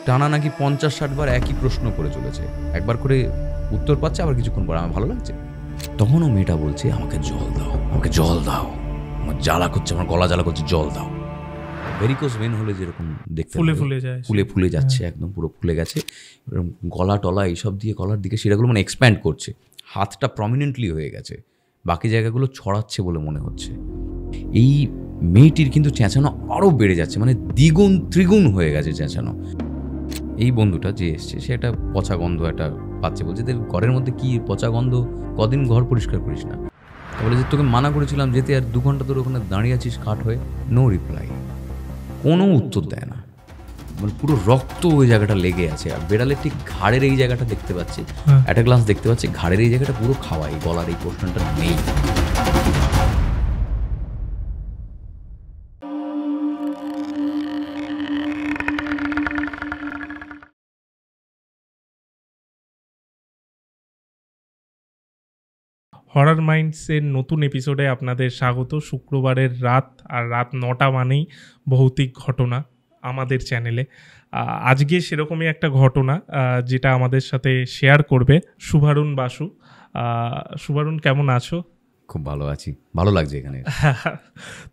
টানা নাকি 50-60 বার একই প্রশ্ন করে চলেছে। একবার করে উত্তর পাচ্ছে, আবার কিছুক্ষণ পর আমার ভালো লাগছে। তখনও মেয়েটা বলছে, আমাকে জল দাও, আমাকে জল দাও, আমার জ্বালা করছে, আমার গলা জ্বালা করছে, জল দাও। ভেরিকোজ ভেন হলে যেরকম দেখতে ফুলে যাচ্ছে, একদম পুরো ফুলে গেছে, গলা টলা এইসব দিয়ে গলার দিকে সেটাগুলো মানে এক্সপ্যান্ড করছে, হাতটা প্রমিনেন্টলি হয়ে গেছে, বাকি জায়গাগুলো ছড়াচ্ছে বলে মনে হচ্ছে। এই মেয়েটির কিন্তু চেঁচানো আরও বেড়ে যাচ্ছে, মানে দ্বিগুণ ত্রিগুণ হয়ে গেছে চেঁচানো। এই বন্ধুটা যে এসছে সে একটা পচা গন্ধ একটা পাচ্ছে, বলছে ঘরের মধ্যে কি পচা গন্ধ, কদিন ঘর পরিষ্কার করিস না। বলে যে তোকে মানা করেছিলাম যেতে, আর 2 ঘন্টা ধরে ওখানে দাঁড়িয়ে আছিস কাঠ হয়ে। নো রিপ্লাই, কোনো উত্তর দেয় না, মানে পুরো রক্ত ওই জায়গাটা লেগে আছে। আর বেড়ালের ঠিক ঘাড়ের এই জায়গাটা দেখতে পাচ্ছি, একটা গ্লাস দেখতে পাচ্ছি, ঘাড়ের এই জায়গাটা পুরো খাওয়া, এই গলার এই পোর্শনটা নেই। হরর মাইন্ডসের নতুন এপিসোডে আপনাদের স্বাগত। শুক্রবারের রাত, আর রাত 9টা মানেই ভৌতিক ঘটনা আমাদের চ্যানেলে। আজকে সেরকমই একটা ঘটনা যেটা আমাদের সাথে শেয়ার করবে শুভারুণ বাসু। শুভারুণ, কেমন আছো? খুব ভালো আছি, ভালো লাগছে এখানে।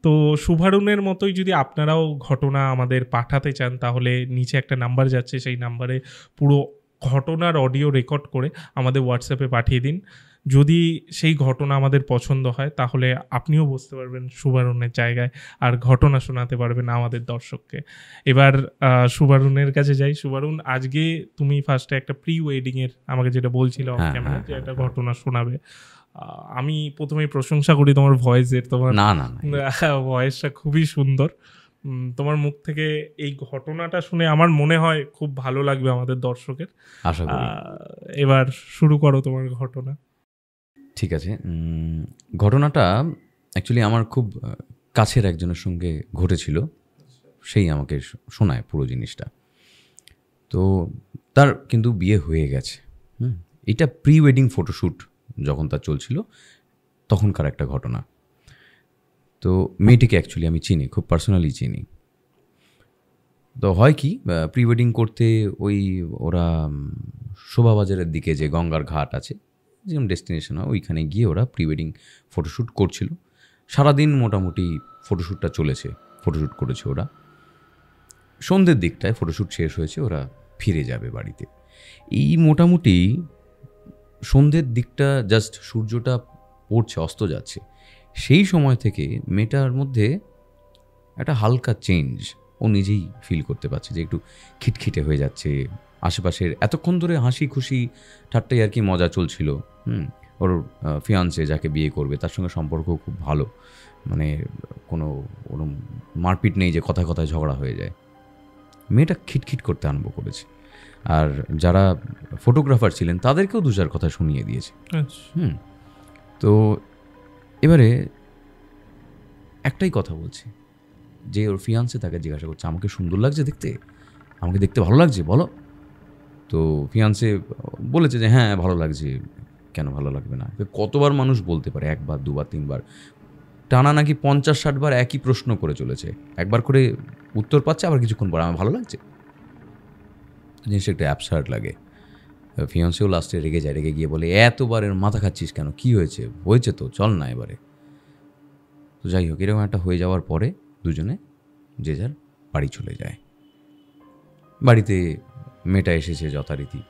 তো শুভারুণের মতোই যদি আপনারাও ঘটনা আমাদের পাঠাতে চান, তাহলে নিচে একটা নাম্বার যাচ্ছে, সেই নাম্বারে পুরো ঘটনার অডিও রেকর্ড করে আমাদের হোয়াটসঅ্যাপে পাঠিয়ে দিন। যদি সেই ঘটনা আমাদের পছন্দ হয়, তাহলে আপনিও বুঝতে পারবেন শুভারুণের জায়গায়, আর ঘটনা শোনাতে পারবেন আমাদের দর্শককে। এবার শুভারুণের কাছে যাই। শুভারুণ, আজকে তুমি ফার্স্টে একটা প্রি ওয়েডিংয়ের আমাকে যেটা বলছিল অফ ক্যামেরা, যে একটা ঘটনা শোনাবে। আমি প্রথমেই প্রশংসা করি তোমার ভয়েসের, তোমার ভয়েসটা খুবই সুন্দর। তোমার মুখ থেকে এই ঘটনাটা শুনে আমার মনে হয় খুব ভালো লাগবে আমাদের দর্শকের। আশা করি। এবার শুরু করো তোমার ঘটনা। ঠিক আছে। ঘটনাটা অ্যাকচুয়ালি আমার খুব কাছের একজনের সঙ্গে ঘটেছিল, সেই আমাকে শোনায় পুরো জিনিসটা। তো তার কিন্তু বিয়ে হয়ে গেছে। এটা প্রি ওয়েডিং ফটোশ্যুট যখন তার চলছিল তখনকার একটা ঘটনা। তো মেয়েটিকে অ্যাকচুয়ালি আমি চিনি, খুব পার্সোনালি চিনি। তো হয় কি, প্রি ওয়েডিং করতে ওরা শোভাবাজারের দিকে যে গঙ্গার ঘাট আছে, যেরকম ডেস্টিনেশন হয়, ওইখানে গিয়ে ওরা প্রি ওয়েডিং ফটোশ্যুট করছিল। সারাদিন মোটামুটি ফটোশ্যুটটা চলেছে, ফটোশ্যুট করেছে ওরা। সন্ধ্যের দিকটায় ফটোশ্যুট শেষ হয়েছে, ওরা ফিরে যাবে বাড়িতে। এই মোটামুটি সন্ধ্যের দিকটা, জাস্ট সূর্যটা পড়ছে, অস্ত যাচ্ছে, সেই সময় থেকে মেয়েটার মধ্যে একটা হালকা চেঞ্জ ও নিজেই ফিল করতে পারছে, যে একটু খিটখিটে হয়ে যাচ্ছে। আশেপাশের এতক্ষণ ধরে হাসি খুশি ঠাট্টাই আর কি মজা চলছিল। ওর ফিয়ান্সে যাকে বিয়ে করবে তার সঙ্গে সম্পর্ক খুব ভালো, মানে কোনো ওরম মারপিট নেই যে কথায় কথায় ঝগড়া হয়ে যায়। মেয়েটা খিটখিট করতে আরম্ভ করেছে, আর যারা ফটোগ্রাফার ছিলেন তাদেরকেও 2-4 কথা শুনিয়ে দিয়েছে। তো এবারে একটাই কথা বলছে, যে ওর ফিয়ান্সে তাকে জিজ্ঞাসা করছে, আমাকে সুন্দর লাগছে দেখতে, আমাকে দেখতে ভালো লাগছে বলো। তো ফিয়ান্সে বলেছে যে হ্যাঁ ভালো লাগছে, কেন ভালো লাগবে না। কতবার মানুষ বলতে পারে, 1 বার 2 বার 3 বার, টানা নাকি 50-60 বার একই প্রশ্ন করে চলেছে। একবার করে উত্তর পাচ্ছে, আবার কিছুক্ষণ পর আমার ভালো লাগছে। জিনিসটা একটু অ্যাবসার্ড লাগে। ফিয়ান্সেও লাস্টে রেগে যায়, রেগে গিয়ে বলে, এতবারের মাথা খাচ্ছিস কেন, কি হয়েছে, হয়েছে তো, চল না এবারে। তো যাই হোক, এরকম একটা হয়ে যাওয়ার পরে দুজনে যে যার বাড়ি চলে যায়। বাড়িতে মেয়েটা এসেছে যথারীতি,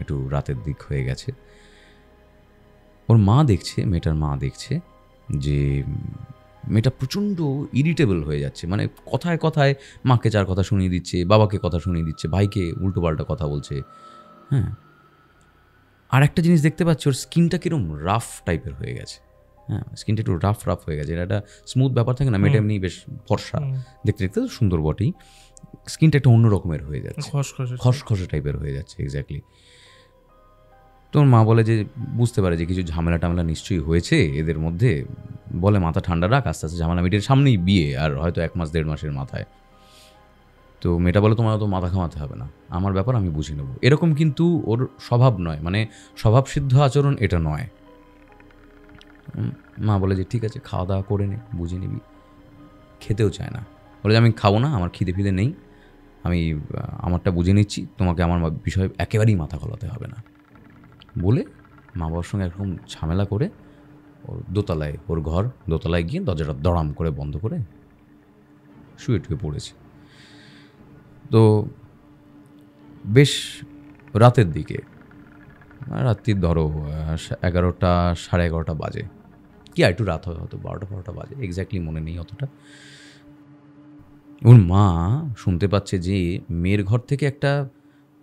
একটু রাতের দিক হয়ে গেছে। ওর মা দেখছে, মেয়েটার মা দেখছে যে মেয়েটা প্রচণ্ড ইরিটেবল হয়ে যাচ্ছে, মানে কথায় কথায় মাকে 4 কথা শুনিয়ে দিচ্ছে, বাবাকে কথা শুনিয়ে দিচ্ছে, ভাইকে উল্টোপাল্টা কথা বলছে। হ্যাঁ, আর একটা জিনিস দেখতে পাচ্ছি, ওর স্কিনটা কিরকম রাফ টাইপের হয়ে গেছে। হ্যাঁ, স্কিনটা একটু রাফ হয়ে গেছে। এটা একটা স্মুথ ব্যাপার থাকে না, মেয়েটা এমনি বেশ ফর্সা, দেখতে দেখতে সুন্দর বটেই, স্কিনটা একটা অন্য রকমের হয়ে যাচ্ছে, খসখসে টাইপের হয়ে যাচ্ছে। এক্স্যাক্টলি। তোর মা বলে যে বুঝতে পারে যে কিছু ঝামেলা টামেলা নিশ্চয়ই হয়েছে এদের মধ্যে, বলে মাথা ঠান্ডা রাখ, আস্তে আস্তে ঝামেলা মিটের, সামনেই বিয়ে, আর হয়তো 1 মাস 1.5 মাসের মাথায়। তো মেয়েটা বলে তোমার তো মাথা ঘামাতে হবে না, আমার ব্যাপার আমি বুঝে নেব। এরকম কিন্তু ওর স্বভাব নয়, মানে স্বভাবসিদ্ধ আচরণ এটা নয়। মা বলে যে ঠিক আছে, খাওয়া দাওয়া করে নে, বুঝে নিবি। খেতেও চায় না, বলে যে আমি খাবো না, আমার খিদে ফিদে নেই, আমি আমারটা বুঝে নিচ্ছি, তোমাকে আমার বিষয়ে একেবারেই মাথা গলাতে হবে না বলে মা বাবার সঙ্গে একরকম ঝামেলা করে ওর দোতলায়, ওর ঘর দোতলায় গিয়ে দরজাটা দড়াম করে বন্ধ করে শুয়ে টুয়ে পড়েছে। তো বেশ রাতের দিকে, রাত্রির ধরো 11টা 11:30 বাজে, কি আর একটু রাত হয়, হয়তো 12টা বাজে, এক্স্যাক্টলি মনে নেই অতটা। ওর মা শুনতে পাচ্ছে যে মেয়ের ঘর থেকে একটা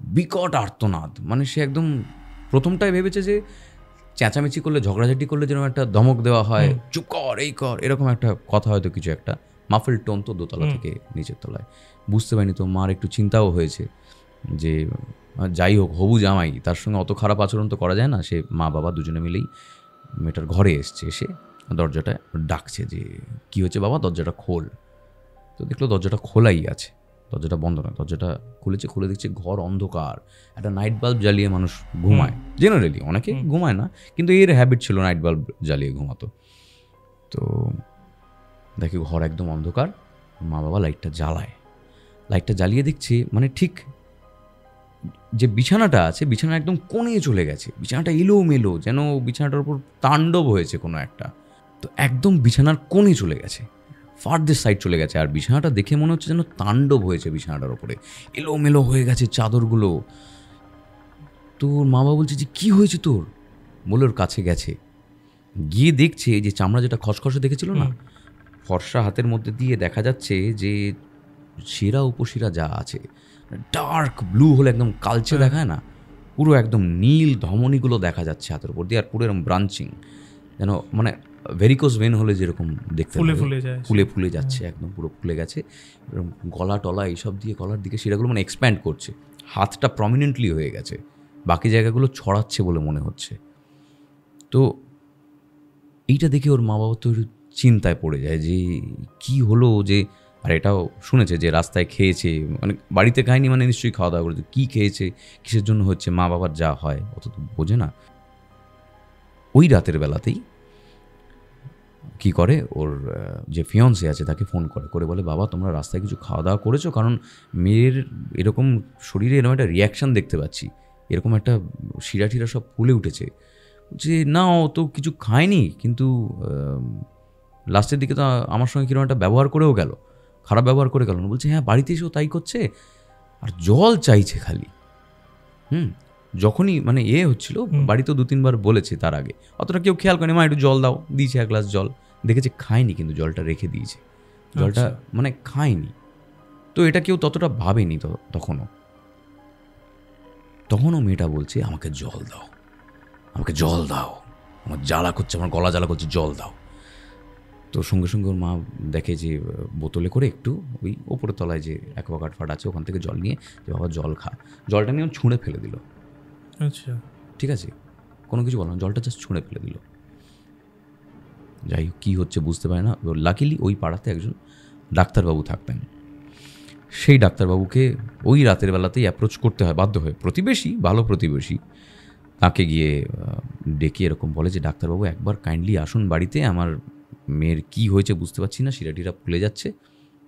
বিকট আর্তনাদ, মানে সে একদম প্রথমটায় ভেবেছে যে চেঁচামেচি করলে, ঝগড়াঝাটি করলে যেরকম একটা ধমক দেওয়া হয়, চুপ কর, এই কর, এরকম একটা কথা, হয়তো কিছু একটা মাফেল টোন তো দোতলা থেকে নিচের তলায়। বুঝতে পারিনি। তো মার একটু চিন্তাও হয়েছে যে যাই হোক, হবু জামাই, তার সঙ্গে অত খারাপ আচরণ তো করা যায় না। সে মা বাবা দুজনে মিলেই মেয়েটার ঘরে এসছে, এসে দরজাটা ডাকছে যে কী হয়েছে বাবা, দরজাটা খোল। তো দেখলো দরজাটা খোলাই আছে, দরজাটা বন্ধ নয়। দরজাটা খুলেছে, খুলে দেখছে ঘর অন্ধকার। একটা নাইট বাল্ব জ্বালিয়ে মানুষ ঘুমায় জেনারেলি, অনেকে ঘুমায় না, কিন্তু এর হ্যাবিট ছিল নাইট বাল্ব জ্বালিয়ে ঘুমাতো। তো দেখি ঘর একদম অন্ধকার, মা বাবা লাইটটা জ্বালায়, লাইটটা জ্বালিয়ে দেখছে মানে ঠিক যে বিছানাটা আছে, বিছানা একদম কোণে চলে গেছে, বিছানাটা এলোমেলো, যেন বিছানাটার উপর তাণ্ডব হয়েছে কোনো একটা। তো একদম বিছানার কোণে চলে গেছে, ফার্দার সাইড চলে গেছে, আর বিছানাটা দেখে মনে হচ্ছে যেন তাণ্ডব হয়েছে বিছানাটার ওপরে, এলোমেলো হয়ে গেছে চাদরগুলো। তোর মা বাবা বলছে যে কী হয়েছে তোর, বলে ওর কাছে গেছে, গিয়ে দেখছে যে চামড়া যেটা খসখসে দেখেছিল না, ফর্সা হাতের মধ্যে দিয়ে দেখা যাচ্ছে যে শিরা উপশিরা যা আছে ডার্ক ব্লু হলে একদম কালচে দেখায় না, পুরো একদম নীল ধমনীগুলো দেখা যাচ্ছে হাতের উপর দিয়ে, আর পুরো এরকম ব্রাঞ্চিং, যেন মানে ভেরিকোজ ভেন হলে যেরকম দেখতে ফুলে ফুলে যাচ্ছে, একদম পুরো ফুলে গেছে। এরকম গলা টলা এইসব দিয়ে গলার দিকে শিরাগুলো মানে এক্সপ্যান্ড করছে, হাতটা প্রমিনেন্টলি হয়ে গেছে, বাকি জায়গাগুলো ছড়াচ্ছে বলে মনে হচ্ছে। তো এইটা দেখে ওর মা বাবা তো চিন্তায় পড়ে যায় যে কি হলো, যে আর এটাও শুনেছে যে রাস্তায় খেয়েছে, মানে বাড়িতে খায়নি, মানে নিশ্চয়ই খাওয়া দাওয়া করেছে, কী খেয়েছে, কিসের জন্য হচ্ছে, মা বাবার যা হয় অত তো বোঝে না। ওই রাতের বেলাতেই কি করে, ওর যে ফিয়ন্সে আছে তাকে ফোন করে বলে বাবা তোমরা রাস্তায় কিছু খাওয়া দাওয়া করেছো, কারণ মেয়ের এরকম শরীরে এরকম একটা রিয়াকশান দেখতে পাচ্ছি, এরকম একটা শিরা টিরা সব ফুলে উঠেছে। যে না, ও তো কিছু খায়নি, কিন্তু লাস্টের দিকে তো আমার সঙ্গে কীরকম একটা ব্যবহার করেও গেল, খারাপ ব্যবহার করে গেল না। বলছে হ্যাঁ, বাড়িতে এসেও তাই করছে, আর জল চাইছে খালি। যখনই মানে হচ্ছিল, বাড়িতেও 2-3 বার বলেছে তার আগে, অতটা কেউ খেয়াল করেনি, মা একটু জল দাও, দিয়েছে 1 গ্লাস জল, দেখেছে খায়নি, কিন্তু জলটা রেখে দিয়েছে, জলটা মানে খায়নি। তো এটা কেউ ততটা ভাবেনি তখনও মেয়েটা বলছে আমাকে জল দাও, আমাকে জল দাও, আমার জ্বালা করছে, আমার গলা জ্বালা করছে, জল দাও। তো সঙ্গে সঙ্গে ওর মা দেখে যে বোতলে করে একটু ওই ওপরের তলায় যে অ্যাকোয়াগার্ড ফাট আছে ওখান থেকে জল নিয়ে, যে বাবা জল খা, জলটা নিয়ে ছুঁড়ে ফেলে দিল। আচ্ছা, ঠিক আছে, কোনো কিছু বলো না, জলটা জাস্ট ছুঁড়ে ফেলে দিল। যাই হোক, কী হচ্ছে বুঝতে পারে না। লাকিলি ওই পাড়াতে একজন ডাক্তারবাবু থাকতেন, সেই ডাক্তারবাবুকে ওই রাতের বেলাতেই অ্যাপ্রোচ করতে হয় বাধ্য হয়ে, প্রতিবেশী, ভালো প্রতিবেশী, তাকে গিয়ে ডেকে এরকম বলে যে ডাক্তারবাবু একবার কাইন্ডলি আসুন বাড়িতে, আমার মেয়ের কী হয়েছে বুঝতে পারছি না, শিরাটিরা ফুলে যাচ্ছে।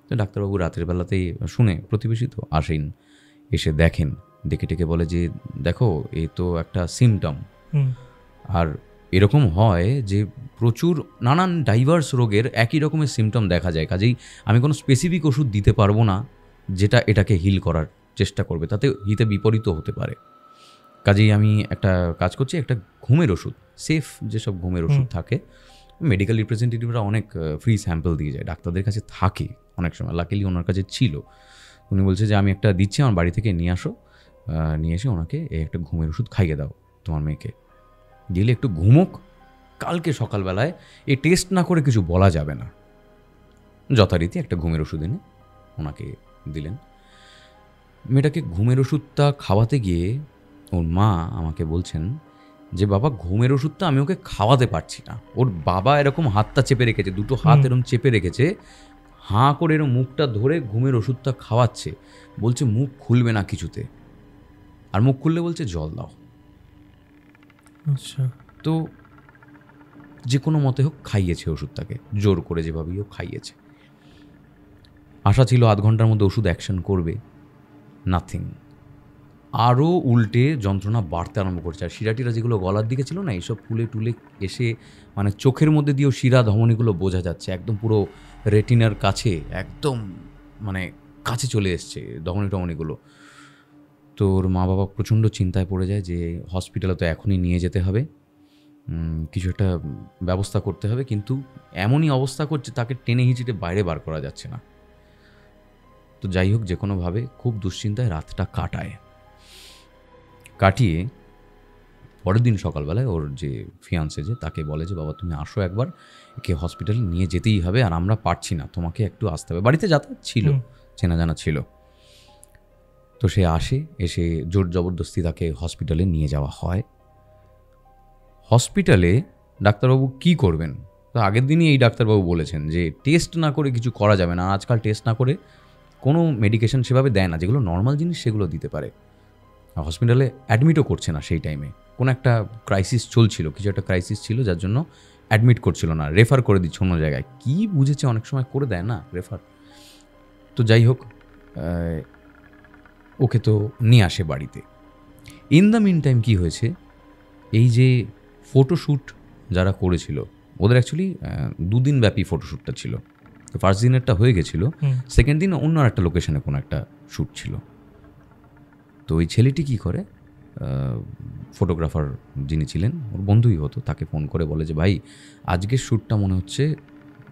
তো ডাক্তারবাবু রাতের বেলাতেই শুনে, প্রতিবেশী তো আসেন, এসে দেখেন, দেখে টেকে বলে যে দেখো এ তো একটা সিমটম, আর এরকম হয় যে প্রচুর নানান ডাইভার্স রোগের একই রকমের সিমটম দেখা যায়, কাজেই আমি কোনো স্পেসিফিক ওষুধ দিতে পারবো না যেটা এটাকে হিল করার চেষ্টা করবে, তাতে হিতে বিপরীত হতে পারে। কাজেই আমি একটা কাজ করছি, একটা ঘুমের ওষুধ, সেফ যেসব ঘুমের ওষুধ থাকে, মেডিকেল রিপ্রেজেন্টেটিভরা অনেক ফ্রি স্যাম্পল দিয়ে যায়, ডাক্তারদের কাছে থাকে অনেক সময়, লাকিলি ওনার কাছে ছিল। উনি বলছে যে আমি একটা দিচ্ছি, আমার বাড়ি থেকে নিয়ে আসো, নিয়ে এসে ওনাকে এই একটা ঘুমের ওষুধ খাইয়ে দাও তোমার মেয়েকে, দিলে একটু ঘুমোক, কালকে সকালবেলায় এই টেস্ট না করে কিছু বলা যাবে না। যথারীতি একটা ঘুমের ওষুধ এনে ওনাকে দিলেন। মেয়েটাকে ঘুমের ওষুধটা খাওয়াতে গিয়ে ওর মা আমাকে বলছেন যে বাবা ঘুমের ওষুধটা আমি ওকে খাওয়াতে পারছি না, ওর বাবা এরকম হাতটা চেপে রেখেছে, দুটো হাত এরকম চেপে রেখেছে, হাঁ করে এরকম মুখটা ধরে ঘুমের ওষুধটা খাওয়াচ্ছে, বলছে মুখ খুলবে না কিছুতে, আর মুখ খুললে বলছে জল দাও। আচ্ছা, তো যে কোনো মতে হোক খাইয়েছে ওষুধটাকে, জোর করে যেভাবেই হোক খাইয়েছে। আশা ছিল 0.5 ঘন্টার মধ্যে ওষুধ অ্যাকশন করবে, নাথিং। আরও উল্টে যন্ত্রণা বাড়তে আরম্ভ করছে। আর শিরাটিরা যেগুলো গলার দিকে ছিল না, এইসব ফুলে টুলে এসে মানে চোখের মধ্যে দিয়েও শিরা ধমনীগুলো বোঝা যাচ্ছে, একদম পুরো রেটিনার কাছে, একদম মানে কাছে চলে এসছে ধমনী টমনীগুলো। তোর মা বাবা প্রচণ্ড চিন্তায় পড়ে যায় যে হসপিটালে তো এখনই নিয়ে যেতে হবে, কিছু একটা ব্যবস্থা করতে হবে। কিন্তু এমনই অবস্থা করছে তাকে টেনে হিঁচিটে বাইরে বার করা যাচ্ছে না। তো যাই হোক, যে কোনোভাবে খুব দুশ্চিন্তায় রাতটা কাটিয়ে পরের দিন সকালবেলায় ওর যে ফিয়ান্সে যে তাকে বলে যে বাবা তুমি আসো একবার, একে হসপিটালে নিয়ে যেতেই হবে, আর আমরা পারছি না, তোমাকে একটু আসতে হবে। বাড়িতে যাতায়াত ছিল, চেনা জানা ছিল। তো সে আসে, এসে জোর জবরদস্তি তাকে হসপিটালে নিয়ে যাওয়া হয়। হসপিটালে ডাক্তারবাবু কি করবেন? তো আগের দিনই এই ডাক্তারবাবু বলেছেন যে টেস্ট না করে কিছু করা যাবে না। আজকাল টেস্ট না করে কোনো মেডিকেশন সেভাবে দেয় না, যেগুলো নর্মাল জিনিস সেগুলো দিতে পারে। হসপিটালে অ্যাডমিটও করছে না সেই টাইমে, কোনো একটা ক্রাইসিস চলছিল, কিছু একটা ক্রাইসিস ছিল যার জন্য অ্যাডমিট করছিল না, রেফার করে দিচ্ছে অন্য জায়গায়। কি বুঝেছে, অনেক সময় করে দেয় না রেফার। তো যাই হোক, ওকে তো নিয়ে আসে বাড়িতে। ইন দ্য মিন টাইম কী হয়েছে, এই যে ফটোশ্যুট যারা করেছিল ওদের অ্যাকচুয়ালি 2 দিন ব্যাপী ফটোশ্যুটটা ছিল। তো ফার্স্ট দিনেরটা হয়ে গেছিলো, সেকেন্ড দিন অন্য একটা লোকেশনে কোনো একটা শ্যুট ছিল। তো ওই ছেলেটি কী করে, ফটোগ্রাফার যিনি ছিলেন ওর বন্ধুই হতো, তাকে ফোন করে বলে যে ভাই আজকের শ্যুটটা মনে হচ্ছে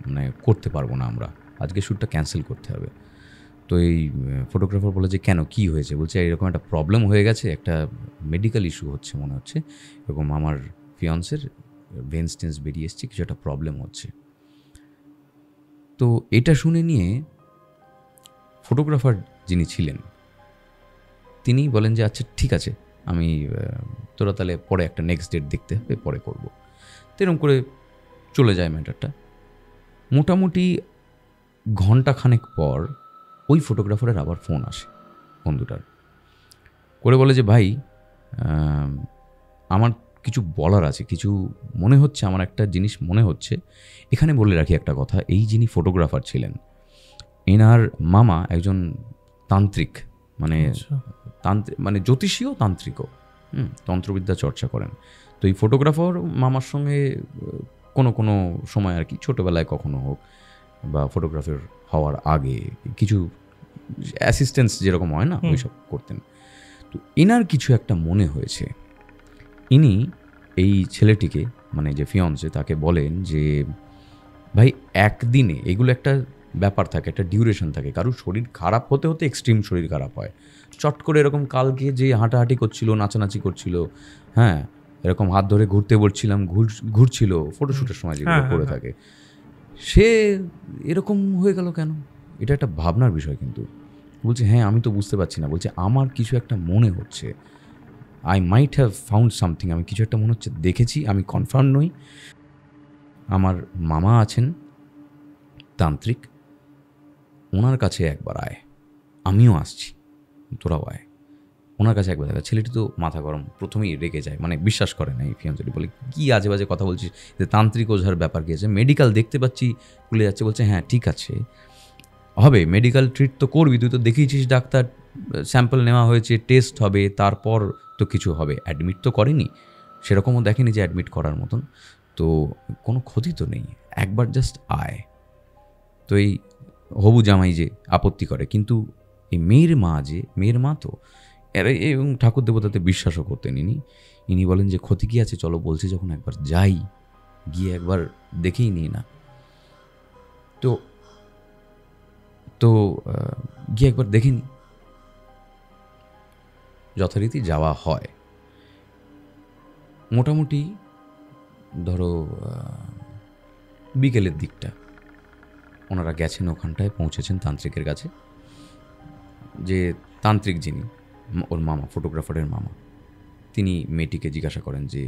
মানে করতে পারবো না আমরা, আজকের শ্যুটটা ক্যান্সেল করতে হবে। তো এই ফটোগ্রাফার বলে যে কেন, কী হয়েছে? বলছে এরকম একটা প্রবলেম হয়ে গেছে, একটা মেডিকেল ইস্যু হচ্ছে মনে হচ্ছে, এরকম আমার ফিয়ান্সের ভেন্স টেন্স বেরিয়ে এসছে, কিছু একটা প্রবলেম হচ্ছে। তো এটা শুনে নিয়ে ফটোগ্রাফার যিনি ছিলেন তিনি বলেন যে আচ্ছা ঠিক আছে, আমি তোরা তাহলে পরে একটা নেক্সট ডেট দেখতে হবে, পরে করবো। তো এরকম করে চলে যায় ম্যাটারটা। মোটামুটি ঘন্টাখানেক পর ওই ফটোগ্রাফারের আবার ফোন আসে বন্ধুটার, করে বলে যে ভাই আমার কিছু বলার আছে, কিছু মনে হচ্ছে, আমার একটা জিনিস মনে হচ্ছে। এখানে বলে রাখি একটা কথা, এই যিনি ফটোগ্রাফার ছিলেন এনার মামা একজন তান্ত্রিক, মানে মানে জ্যোতিষীও তান্ত্রিকও, তন্ত্রবিদ্যা চর্চা করেন। তো এই ফটোগ্রাফার মামার সঙ্গে কোনো কোনো সময় আর কি ছোটোবেলায় কখনো হোক বা ফটোগ্রাফার হওয়ার আগে কিছু অ্যাসিস্ট্যান্স যেরকম হয় না ওইসব করতেন। তো এনার কিছু একটা মনে হয়েছে। ইনি এই ছেলেটিকে, মানে যে ফিয়ন্সে, তাকে বলেন যে ভাই একদিনে এগুলো একটা ব্যাপার থাকে, একটা ডিউরেশন থাকে। কারোর শরীর খারাপ হতে হতে এক্সট্রিম শরীর খারাপ হয়, চট করে এরকম কালকে যে হাঁটাহাঁটি করছিল, নাচানাচি করছিল, হ্যাঁ এরকম হাত ধরে ঘুরতে বলছিলাম, ঘুরছিল ফটোশ্যুটের সময় যেগুলো করে থাকে, সে এরকম হয়ে গেল কেন? এটা একটা ভাবনার বিষয়। কিন্তু বলছে হ্যাঁ আমি তো বুঝতে পারছি না। বলছে আমার কিছু একটা মনে হচ্ছে, I might have found something, আমি কিছু একটা মনে হচ্ছে দেখেছি, আমি কনফার্ম নই। আমার মামা আছেন তান্ত্রিক, ওনার কাছে একবার আয়, আমিও আসছি, তোরাও আয়, ওনার কাছে একবার দেখা। ছেলেটি তো মাথা গরম, প্রথমেই রেগে যায়, মানে বিশ্বাস করে না। এই ফিয়ান্সটি বলে কী আজে বাজে কথা বলছিস, যে তান্ত্রিক ওঝার ব্যাপার কী আছে, মেডিকেল দেখতে পাচ্ছি ভুলে যাচ্ছে। বলছে হ্যাঁ ঠিক আছে হবে, মেডিকেল ট্রিট তো করবি, তুই তো দেখিয়েছিস ডাক্তার, স্যাম্পল নেওয়া হয়েছে, টেস্ট হবে, তারপর তো কিছু হবে। অ্যাডমিট তো করেনি, সেরকমও দেখেনি যে অ্যাডমিট করার মতন, তো কোনো ক্ষতি তো নেই, একবার জাস্ট আয়। তো এই হবু জামাই যে আপত্তি করে, কিন্তু এই মেয়ের মা তো এরা এবং ঠাকুর দেবতাতে বিশ্বাসও করতেন ইনি বলেন যে ক্ষতি কী আছে, চলো বলছি যখন একবার যাই, গিয়ে একবার দেখেই নিই না। তো তো গিয়ে একবার দেখে নিই। যথারীতি যাওয়া হয়। মোটামুটি ধরো বিকেলের দিকটা ওনারা গেছেন, ওখানটায় পৌঁছেছেন তান্ত্রিকের কাছে। যে তান্ত্রিক যিনি, ওর মামা, ফটোগ্রাফারের মামা, তিনি মেয়েটিকে জিজ্ঞাসা করেন যে,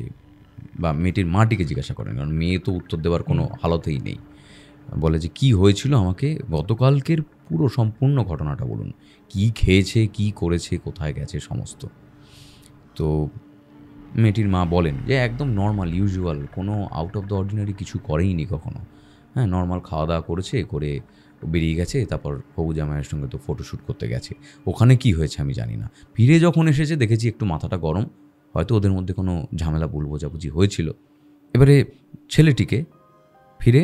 বা মেয়েটির মাটিকে জিজ্ঞাসা করেন, কারণ মেয়ে তো উত্তর দেওয়ার কোনো হালতেই নেই। বলে যে কি হয়েছিল, আমাকে গতকালকের পুরো সম্পূর্ণ ঘটনাটা বলুন, কি খেয়েছে, কি করেছে, কোথায় গেছে, সমস্ত। তো মেয়েটির মা বলেন যে একদম নর্মাল, ইউজুয়াল, কোনো আউট অফ দ্য অর্ডিনারি কিছু করেইনি কখনো। হ্যাঁ নর্মাল খাওয়া দাওয়া করেছে, করে বেরিয়ে গেছে, তারপর হবু জামাইয়ের সঙ্গে তো ফটোশ্যুট করতে গেছে। ওখানে কি হয়েছে আমি জানি না। ফিরে যখন এসেছে দেখেছি একটু মাথাটা গরম, হয়তো ওদের মধ্যে কোনো ঝামেলা ভুল বোঝাবুঝি হয়েছিল। এবারে ছেলেটিকে ফিরে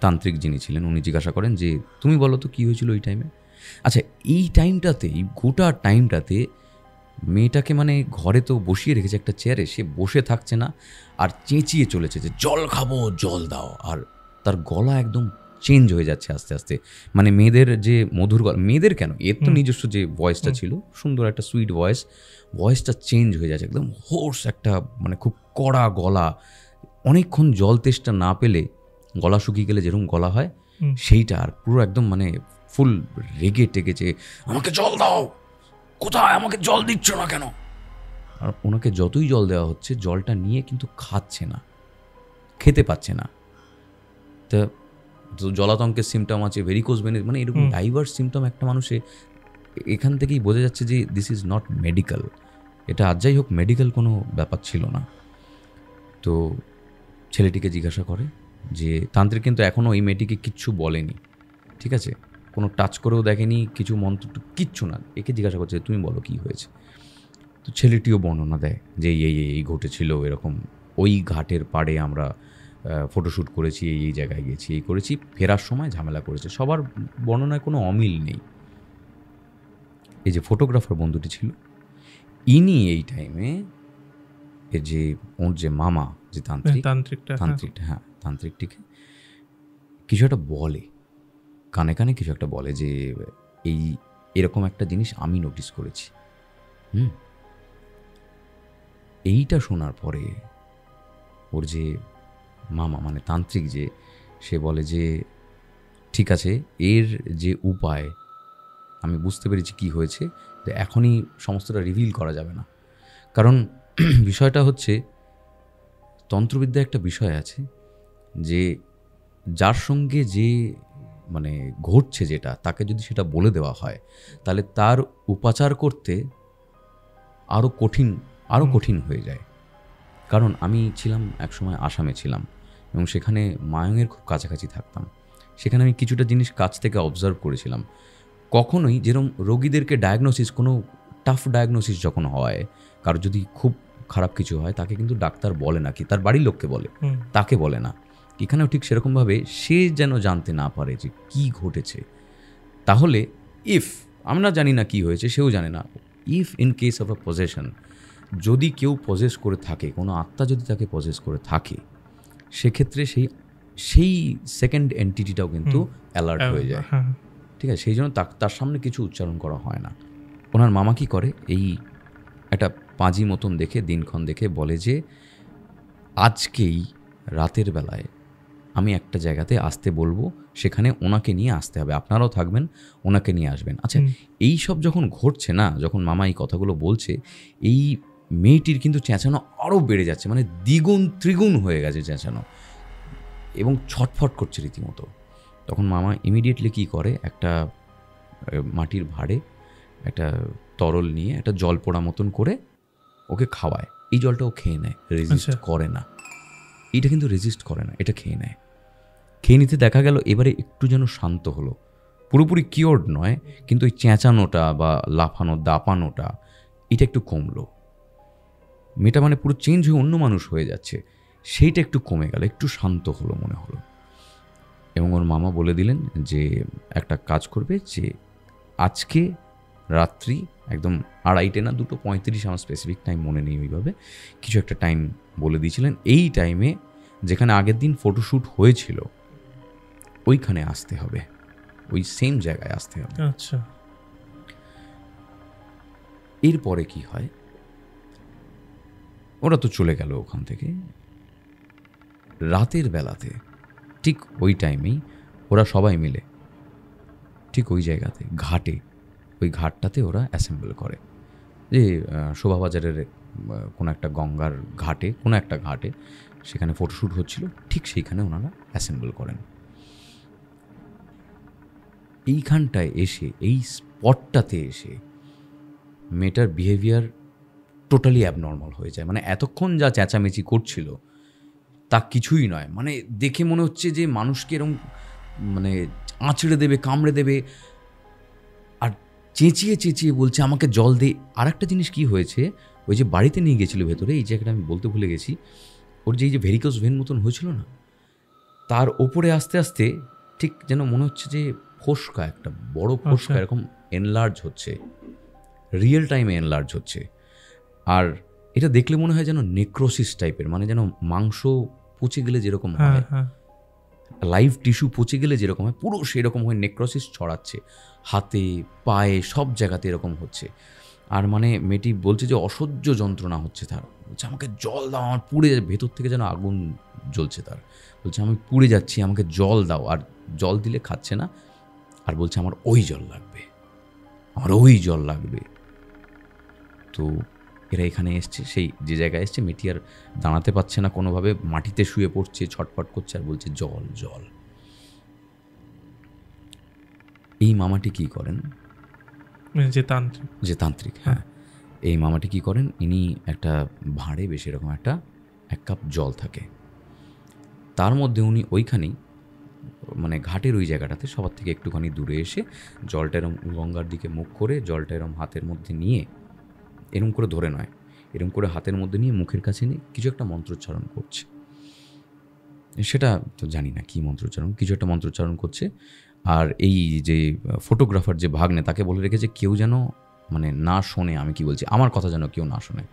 তান্ত্রিক যিনি ছিলেন উনি জিজ্ঞাসা করেন যে তুমি বলো তো কী হয়েছিল ওই টাইমে। আচ্ছা, এই টাইমটাতে, এই গোটা টাইমটাতে মেয়েটাকে মানে ঘরে তো বসিয়ে রেখেছে একটা চেয়ারে, সে বসে থাকছে না, আর চেঁচিয়ে চলেছে যে জল খাবো, জল দাও। আর তার গলা একদম চেঞ্জ হয়ে যাচ্ছে আস্তে আস্তে। মানে মেয়েদের যে মধুর গলা, মেয়েদের কেন, এর তো নিজস্ব যে ভয়েসটা ছিল, সুন্দর একটা সুইট ভয়েসটা চেঞ্জ হয়ে যাচ্ছে, একদম হোর্স একটা, মানে খুব কড়া গলা। অনেকক্ষণ জল তেষ্টা না পেলে, গলা শুকিয়ে গেলে যেরকম গলা হয় সেইটা, আর পুরো একদম মানে ফুল রেগে টেগেছে, আমাকে জল দাও, কোথায়, আমাকে জল দিচ্ছ না কেন। আর ওনাকে যতই জল দেওয়া হচ্ছে জলটা নিয়ে কিন্তু খাচ্ছে না, খেতে পাচ্ছে না। তা জলাতঙ্কের সিমটম আছে, ভেরিকোজ ভেনিস, মানে এরকম ডাইভার্স সিমটম একটা মানুষে, এখান থেকেই বোঝা যাচ্ছে যে দিস ইজ নট মেডিকেল। এটা আজ যাই হোক মেডিকেল কোনো ব্যাপার ছিল না। তো ছেলেটিকে জিজ্ঞাসা করে যে তান্ত্রিক কিন্তু এখনও এই মেয়েটিকে কিচ্ছু বলেনি, ঠিক আছে, কোনো টাচ করেও দেখেনি, কিছু মন্ত্র কিচ্ছু না। একে জিজ্ঞাসা করছে তুমি বলো কী হয়েছে। তো ছেলেটিও বর্ণনা দেয় যে এই ঘটেছিল, এরকম ওই ঘাটের পাড়ে আমরা ফটোশ্যুট করেছি, এই জায়গায় গেছি, এই করেছি, ফেরার সময় ঝামেলা করেছে। সবার বর্ণনায় কোনো অমিল নেই। এই যে ফটোগ্রাফার বন্ধুটি ছিল, ইনি এই টাইমে এর যে ওর যে মামা, যে তান্ত্রিকটিকে কিছু একটা বলে, কানে কানে কিছু একটা বলে যে এরকম একটা জিনিস আমি নোটিস করেছি। এইটা শোনার পরে ওর যে মামা, মানে তান্ত্রিক যে, সে বলে যে ঠিক আছে, এর যে উপায় আমি বুঝতে পেরেছি কি হয়েছে, যে এখনই সমস্তটা রিভিল করা যাবে না। কারণ বিষয়টা হচ্ছে, তন্ত্রবিদ্যা একটা বিষয় আছে যে যার সঙ্গে যে মানে ঘটছে যেটা, তাকে যদি সেটা বলে দেওয়া হয় তাহলে তার উপাচার করতে আরও কঠিন হয়ে যায়। কারণ আমি ছিলাম একসময় আসামে ছিলাম, এবং সেখানে মায়ঙের খুব কাছাকাছি থাকতাম। সেখানে আমি কিছুটা জিনিস কাছ থেকে অবজার্ভ করেছিলাম। কখনোই যেরকম রোগীদেরকে ডায়াগনোসিস, কোনো টাফ ডায়াগনোসিস যখন হয়, কারো যদি খুব খারাপ কিছু হয়, তাকে কিন্তু ডাক্তার বলে না, কি তার বাড়ির লোককে বলে, তাকে বলে না। এখানেও ঠিক সেরকমভাবে সে যেন জানতে না পারে যে কি ঘটেছে। তাহলে আমরা জানি না কি হয়েছে, সেও জানে না, in case of a possession, যদি কেউ পজেস করে থাকে, কোনো আত্মা যদি তাকে পজেস করে থাকে, সেক্ষেত্রে সেই সেকেন্ড এন্টিটিটাও কিন্তু অ্যালার্ট হয়ে যায়। ঠিক আছে, সেই জন্য তার সামনে কিছু উচ্চারণ করা হয় না। ওনার মামা কি করে, এই একটা পাঁজি মতন দেখে, দিনক্ষণ দেখে বলে যে আজকেই রাতের বেলায় আমি একটা জায়গাতে আসতে বলবো, সেখানে ওনাকে নিয়ে আসতে হবে, আপনারাও থাকবেন, ওনাকে নিয়ে আসবেন। আচ্ছা, এই সব যখন ঘটছে না, যখন মামা এই কথাগুলো বলছে, এই মেয়েটির কিন্তু চেঁচানো আরও বেড়ে যাচ্ছে, মানে দ্বিগুণ ত্রিগুণ হয়ে গেছে চেঁচানো, এবং ছটফট করছে রীতিমতো। তখন মামা ইমিডিয়েটলি কী করে, একটা মাটির ভাঁড়ে একটা তরল নিয়ে একটা জল পোড়া মতন করে ওকে খাওয়ায়। এই জলটা ও খেয়ে নেয়, রেজিস্ট করে না। এটা কিন্তু রেজিস্ট করে না, এটা খেয়ে নেয়। খেয়ে নিতে দেখা গেল এবারে একটু যেন শান্ত হলো, পুরোপুরি কিওর্ড নয়, কিন্তু ওই চেঁচানোটা বা লাফানো দাপানোটা এটা একটু কমলো। মেয়েটা মানে পুরো চেঞ্জ হয়ে অন্য মানুষ হয়ে যাচ্ছে, সেইটা একটু কমে গেল, একটু শান্ত হলো মনে হলো। এবং ওর মামা বলে দিলেন যে একটা কাজ করবে, যে আজকে রাত্রি একদম 2:30 না 2:35, আমার স্পেসিফিক টাইম মনে নেই, ওইভাবে কিছু একটা টাইম বলে দিয়েছিলেন। এই টাইমে যেখানে আগের দিন ফটোশ্যুট হয়েছিল ওইখানে আসতে হবে, ওই সেম জায়গায় আসতে হবে। আচ্ছা, এরপরে কি হয়, ওরা তো চলে গেল ওখান থেকে। রাতের বেলাতে ঠিক ওই টাইমেই ওরা সবাই মিলে ঠিক ওই জায়গাতে ঘাটে, ওই ঘাটটাতে ওরা অ্যাসেম্বল করে, যে শোভাবাজারের কোনো একটা গঙ্গার ঘাটে, কোনো একটা ঘাটে সেখানে ফটোশ্যুট হচ্ছিল, ঠিক সেইখানে ওনারা অ্যাসেম্বল করেন। এইখানটায় এসে, এই স্পটটাতে এসে মেয়েটার বিহেভিয়ার টোটালি অ্যাবনর্মাল হয়ে যায়। মানে এতক্ষণ যা চেঁচামেচি করছিল তা কিছুই নয়, মানে দেখে মনে হচ্ছে যে মানুষকে এরকম মানে আঁচড়ে দেবে, কামড়ে দেবে, আর চেঁচিয়ে চেঁচিয়ে বলছে আমাকে জল দে। আর একটা জিনিস কি হয়েছে, ওই যে বাড়িতে নিয়ে গেছিলো ভেতরে, এই জায়গাটা আমি বলতে ভুলে গেছি, ওর যে এই যে ভেরিকোজ ভেন মতন হয়েছিল না, তার ওপরে আস্তে আস্তে ঠিক যেন মনে হচ্ছে যে ফোসকা, একটা বড় ফোসকা এরকম এনলার্জ হচ্ছে, রিয়েল টাইমে এনলার্জ হচ্ছে। আর এটা দেখলে মনে হয় যেন নেক্রোসিস টাইপের, মানে যেন মাংস পচে গেলে যেরকম হয়, লাইভ টিস্যু পচে গেলে যেরকম হয়, পুরো সেরকম হয়ে নেক্রোসিস ছড়াচ্ছে হাতে পায়ে সব জায়গাতে এরকম হচ্ছে। আর মানে মেয়েটি বলছে যে অসহ্য যন্ত্রণা হচ্ছে তার, বলছে আমাকে জল দাও, আমার পুড়ে যাচ্ছে, ভেতর থেকে যেন আগুন জ্বলছে তার, বলছে আমি পুড়ে যাচ্ছি, আমাকে জল দাও। আর জল দিলে খাচ্ছে না, আর বলছে আমার ওই জল লাগবে, আমার ওই জল লাগবে। তো এরা এখানে এসছে, সেই যে জায়গায় এসছে, মেয়েটি আর দাঁড়াতে পারছে না কোনোভাবে, মাটিতে শুয়ে পড়ছে, ছটফট করছে আর বলছে জল জল। এই মামাটি কি করেন, যে তান্ত্রিক, হ্যাঁ, এই মামাটি কি করেন, ইনি একটা ভাঁড়ে বেশ এরকম একটা 1 কাপ জল থাকে, তার মধ্যে উনি ওইখানেই মানে ঘাটের ওই জায়গাটাতে সবার থেকে একটুখানি দূরে এসে জলটা এরম গঙ্গার দিকে মুখ করে জলটা এরম হাতের মধ্যে নিয়ে, এরম করে ধরে নয়, এরম করে হাতের মধ্যে নিয়ে মুখের কাছে নিয়ে কিছু একটা মন্ত্রোচ্চারণ করছে। সেটা তো জানি না কী মন্ত্রোচ্চারণ, কিছু একটা মন্ত্রোচ্চারণ করছে। আর এই যে ফটোগ্রাফার যে ভাগ্নে, তাকে বলে রেখেছে কেউ যেন মানে না শোনে আমি কি বলছি, আমার কথা যেন কেউ না শোনে,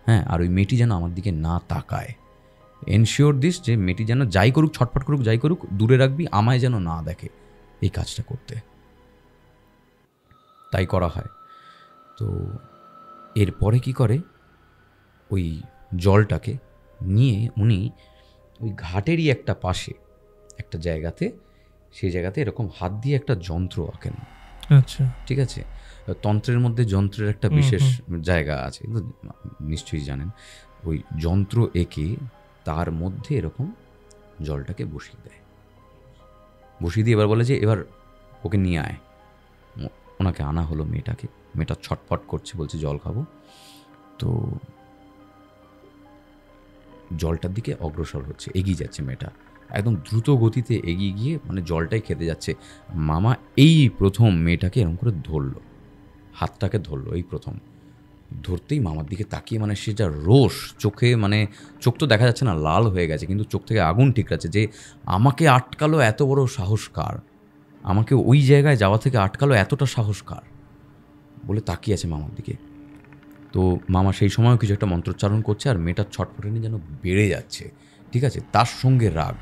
হ্যাঁ, আর ওই মেয়েটি যেন আমার দিকে না তাকায়, এনশিওর দিস যে মেয়েটি যেন যাই করুক, ছটফট করুক, যাই করুক, দূরে রাখবি, আমায় যেন না দেখে, এই কাজটা করতে। তাই করা হয়। তো এরপরে কি করে, ওই জলটাকে নিয়ে উনি ওই ঘাটেরই একটা পাশে একটা জায়গাতে, সেই জায়গাতে এরকম হাত দিয়ে একটা যন্ত্র আঁকেন। আচ্ছা, ঠিক আছে, তন্ত্রের মধ্যে যন্ত্রের একটা বিশেষ জায়গা আছে, নিশ্চয়ই জানেন। ওই যন্ত্র এঁকে তার মধ্যে এরকম জলটাকে বসিয়ে দেয়, বসিয়ে দিয়ে এবার বলে যে এবার ওকে নিয়ে আয়। ওনাকে আনা হলো মেয়েটাকে, মেয়েটা ছটফট করছে, বলছে জল খাবো। তো জলটার দিকে অগ্রসর হচ্ছে, এগিয়ে যাচ্ছে মেয়েটা, একদম দ্রুত গতিতে এগিয়ে গিয়ে মানে জলটাই খেতে যাচ্ছে। মামা এই প্রথম মেয়েটাকে এরকম করে ধরলো, হাতটাকে ধরলো, এই প্রথম ধরতেই মামার দিকে তাকিয়ে মানে সে যা রোষ চোখে, মানে চোখ তো দেখা যাচ্ছে না, লাল হয়ে গেছে, কিন্তু চোখ থেকে আগুন ঠিকরাচ্ছে যে আমাকে আটকালো, এত বড় সাহস কার, আমাকে ওই জায়গায় যাওয়া থেকে আটকালো, এতটা সাহস কার, বলে তাকিয়ে আছে মামার দিকে। তো মামা সেই সময়ও কিছু একটা মন্ত্রোচ্চারণ করছে, আর মেয়েটার ছটফটানি যেন বেড়ে যাচ্ছে, ঠিক আছে, তার সঙ্গে রাগ।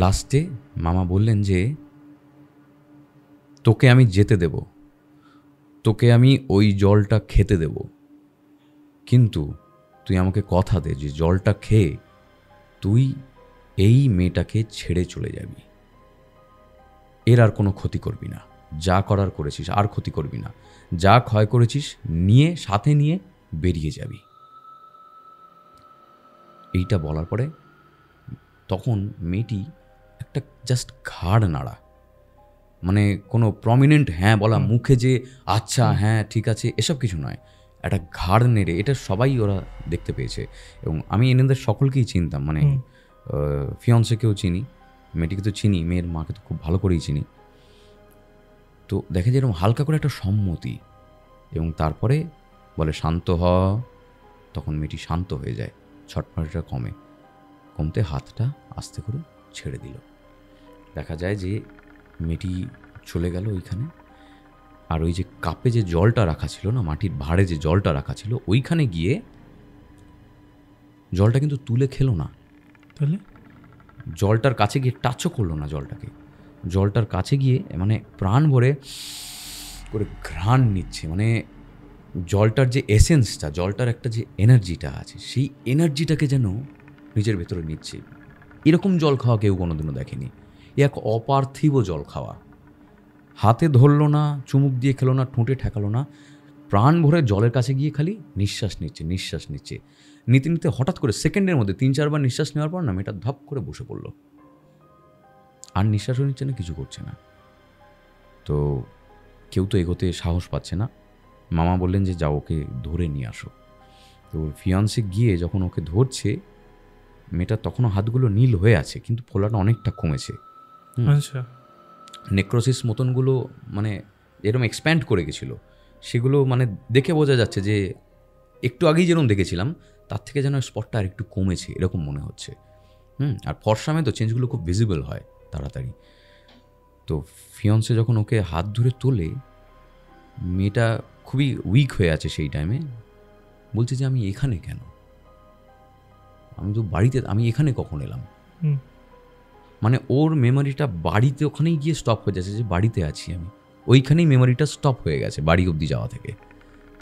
লাস্টে মামা বললেন যে তোকে আমি যেতে দেব, তোকে আমি ওই জলটা খেতে দেব, কিন্তু তুই আমাকে কথা দে যে জলটা খেয়ে তুই এই মেয়েটাকে ছেড়ে চলে যাবি, এর আর কোনো ক্ষতি করবি না, যা করার করেছিস আর ক্ষতি করবি না, যা ক্ষয় করেছিস নিয়ে সাথে নিয়ে বেরিয়ে যাবি। এইটা বলার পরে তখন মেয়েটি একটা জাস্ট ঘাড় নাড়া, মানে কোনো প্রমিনেন্ট হ্যাঁ বলা, মুখে যে আচ্ছা হ্যাঁ ঠিক আছে এসব কিছু নয়, একটা ঘাড় নেড়ে, এটা সবাই ওরা দেখতে পেয়েছে। এবং আমি এনাদের সকলকেই চিনতাম, মানে ফিয়ন্সেকেও চিনি, মেয়েটিকে তো চিনি, মেয়ের মাকে তো খুব ভালো করেই চিনি। তো দেখে যে এরকম হালকা করে একটা সম্মতি, এবং তারপরে বলে শান্ত হ, তখন মেয়েটি শান্ত হয়ে যায়, ছটফটটা কমতে হাতটা আস্তে করে ছেড়ে দিল। দেখা যায় যে মেয়েটি চলে গেল ওইখানে, আর ওই যে কাপে যে জলটা রাখা ছিল না, মাটির ভাঁড়ে যে জলটা রাখা ছিল, ওইখানে গিয়ে জলটা কিন্তু তুলে খেলো না, তাহলে জলটার কাছে গিয়ে টাচও করলো না জলটাকে, জলটার কাছে গিয়ে মানে প্রাণ ভরে করে ঘ্রাণ নিচ্ছে, মানে জলটার যে এসেন্সটা, জলটার একটা যে এনার্জিটা আছে, সেই এনার্জিটাকে যেন নিজের ভেতরে নিচ্ছে। এরকম জল খাওয়া কেউ কোনোদিনও দেখেনি, এক অপার্থিব জল খাওয়া। হাতে ধরলো না, চুমুক দিয়ে খেলো না, ঠোঁটে ঠেকালো না, প্রাণ ভরে জলের কাছে গিয়ে খালি নিঃশ্বাস নিচ্ছে। নিতে নিতে হঠাৎ করে সেকেন্ডের মধ্যে 3-4 বার নিঃশ্বাস নেওয়ার পর না মেয়েটা ধপ করে বসে পড়লো, আর নিঃশ্বাসও নিচ্ছে না, কিছু করছে না। তো কেউ তো এগোতে সাহস পাচ্ছে না। মামা বললেন যে যাও ওকে ধরে নিয়ে আসো। তো ওর ফিয়ান্সে গিয়ে যখন ওকে ধরছে, মেয়েটা তখনও হাতগুলো নীল হয়ে আছে, কিন্তু ফোলাটা অনেকটা কমেছে, আচ্ছা, নেক্রোসিস মতনগুলো মানে এরকম এক্সপ্যান্ড করে গেছিলো, সেগুলো মানে দেখে বোঝা যাচ্ছে যে একটু আগেই যেরকম দেখেছিলাম তার থেকে যেন স্পটটা আর একটু কমেছে এরকম মনে হচ্ছে। আর ফর্সামে তো চেঞ্জগুলো খুব ভিজিবল হয় তাড়াতাড়ি। তো ফিয়ন্সে যখন ওকে হাত ধরে তোলে, মেয়েটা খুবই উইক হয়ে আছে সেই টাইমে, বলছে যে আমি এখানে কেন, আমি তো বাড়িতে, আমি এখানে কখন এলাম। মানে ওর মেমোরিটা বাড়িতে ওখানেই গিয়ে স্টপ হয়ে যাচ্ছে, যে বাড়িতে আছি আমি, ওইখানেই মেমোরিটা স্টপ হয়ে গেছে বাড়ি অবধি যাওয়া থেকে।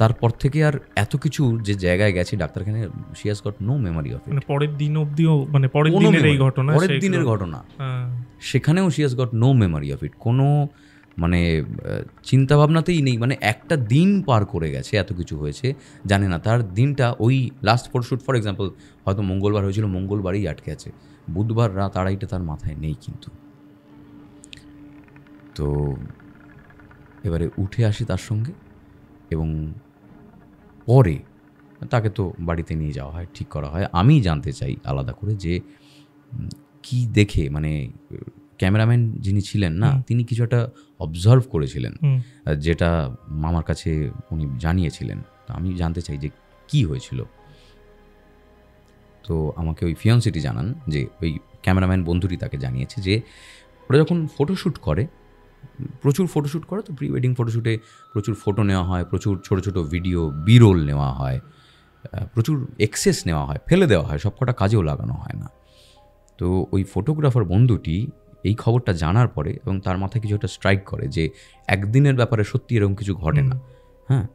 তারপর থেকে আর এত কিছু যে জায়গায় গেছে ডাক্তারখানে, she has got no memory of it. মানে পরের দিন অবধিও, মানে পরের দিনের এই ঘটনা, পরের দিনের ঘটনা, সেখানেও she has got no memory of it. কোনো মানে চিন্তাভাবনাতেই নেই, মানে একটা দিন পার করে গেছে, এত কিছু হয়েছে জানে না। তার দিনটা ওই লাস্ট ফটোশ্যুট ফর এক্সাম্পল হয়তো মঙ্গলবার হয়েছিল, মঙ্গলবারই আটকে আছে, বুধবার রাত 2:30 তার মাথায় নেই কিন্তু। তো এবারে উঠে আসি তার সঙ্গে, এবং পরে তাকে তো বাড়িতে নিয়ে যাওয়া হয়, ঠিক করা হয়। আমি জানতে চাই আলাদা করে যে কি দেখে, মানে ক্যামেরাম্যান যিনি ছিলেন না, তিনি কিছু একটা অবজার্ভ করেছিলেন, যেটা মামার কাছে উনি জানিয়েছিলেন। তো আমি জানতে চাই যে কি হয়েছিল। তো আমাকে ওই ফিয়ন্সিটি জানান যে ওই ক্যামেরাম্যান বন্ধুটি তাকে জানিয়েছে যে ওরা যখন ফটোশ্যুট করে, প্রচুর ফটোশ্যুট করে, তো প্রি ওয়েডিং ফটোশ্যুটে প্রচুর ফটো নেওয়া হয়, প্রচুর ছোটো ছোটো ভিডিও বিরোল নেওয়া হয়, প্রচুর এক্সেস নেওয়া হয়, ফেলে দেওয়া হয়, সব কটা কাজেও লাগানো হয় না। তো ওই ফটোগ্রাফার বন্ধুটি এই খবরটা জানার পরে, এবং তার মাথায় কিছু একটা স্ট্রাইক করে যে একদিনের ব্যাপারে সত্যি এরকম কিছু ঘটে না। হ্যাঁ,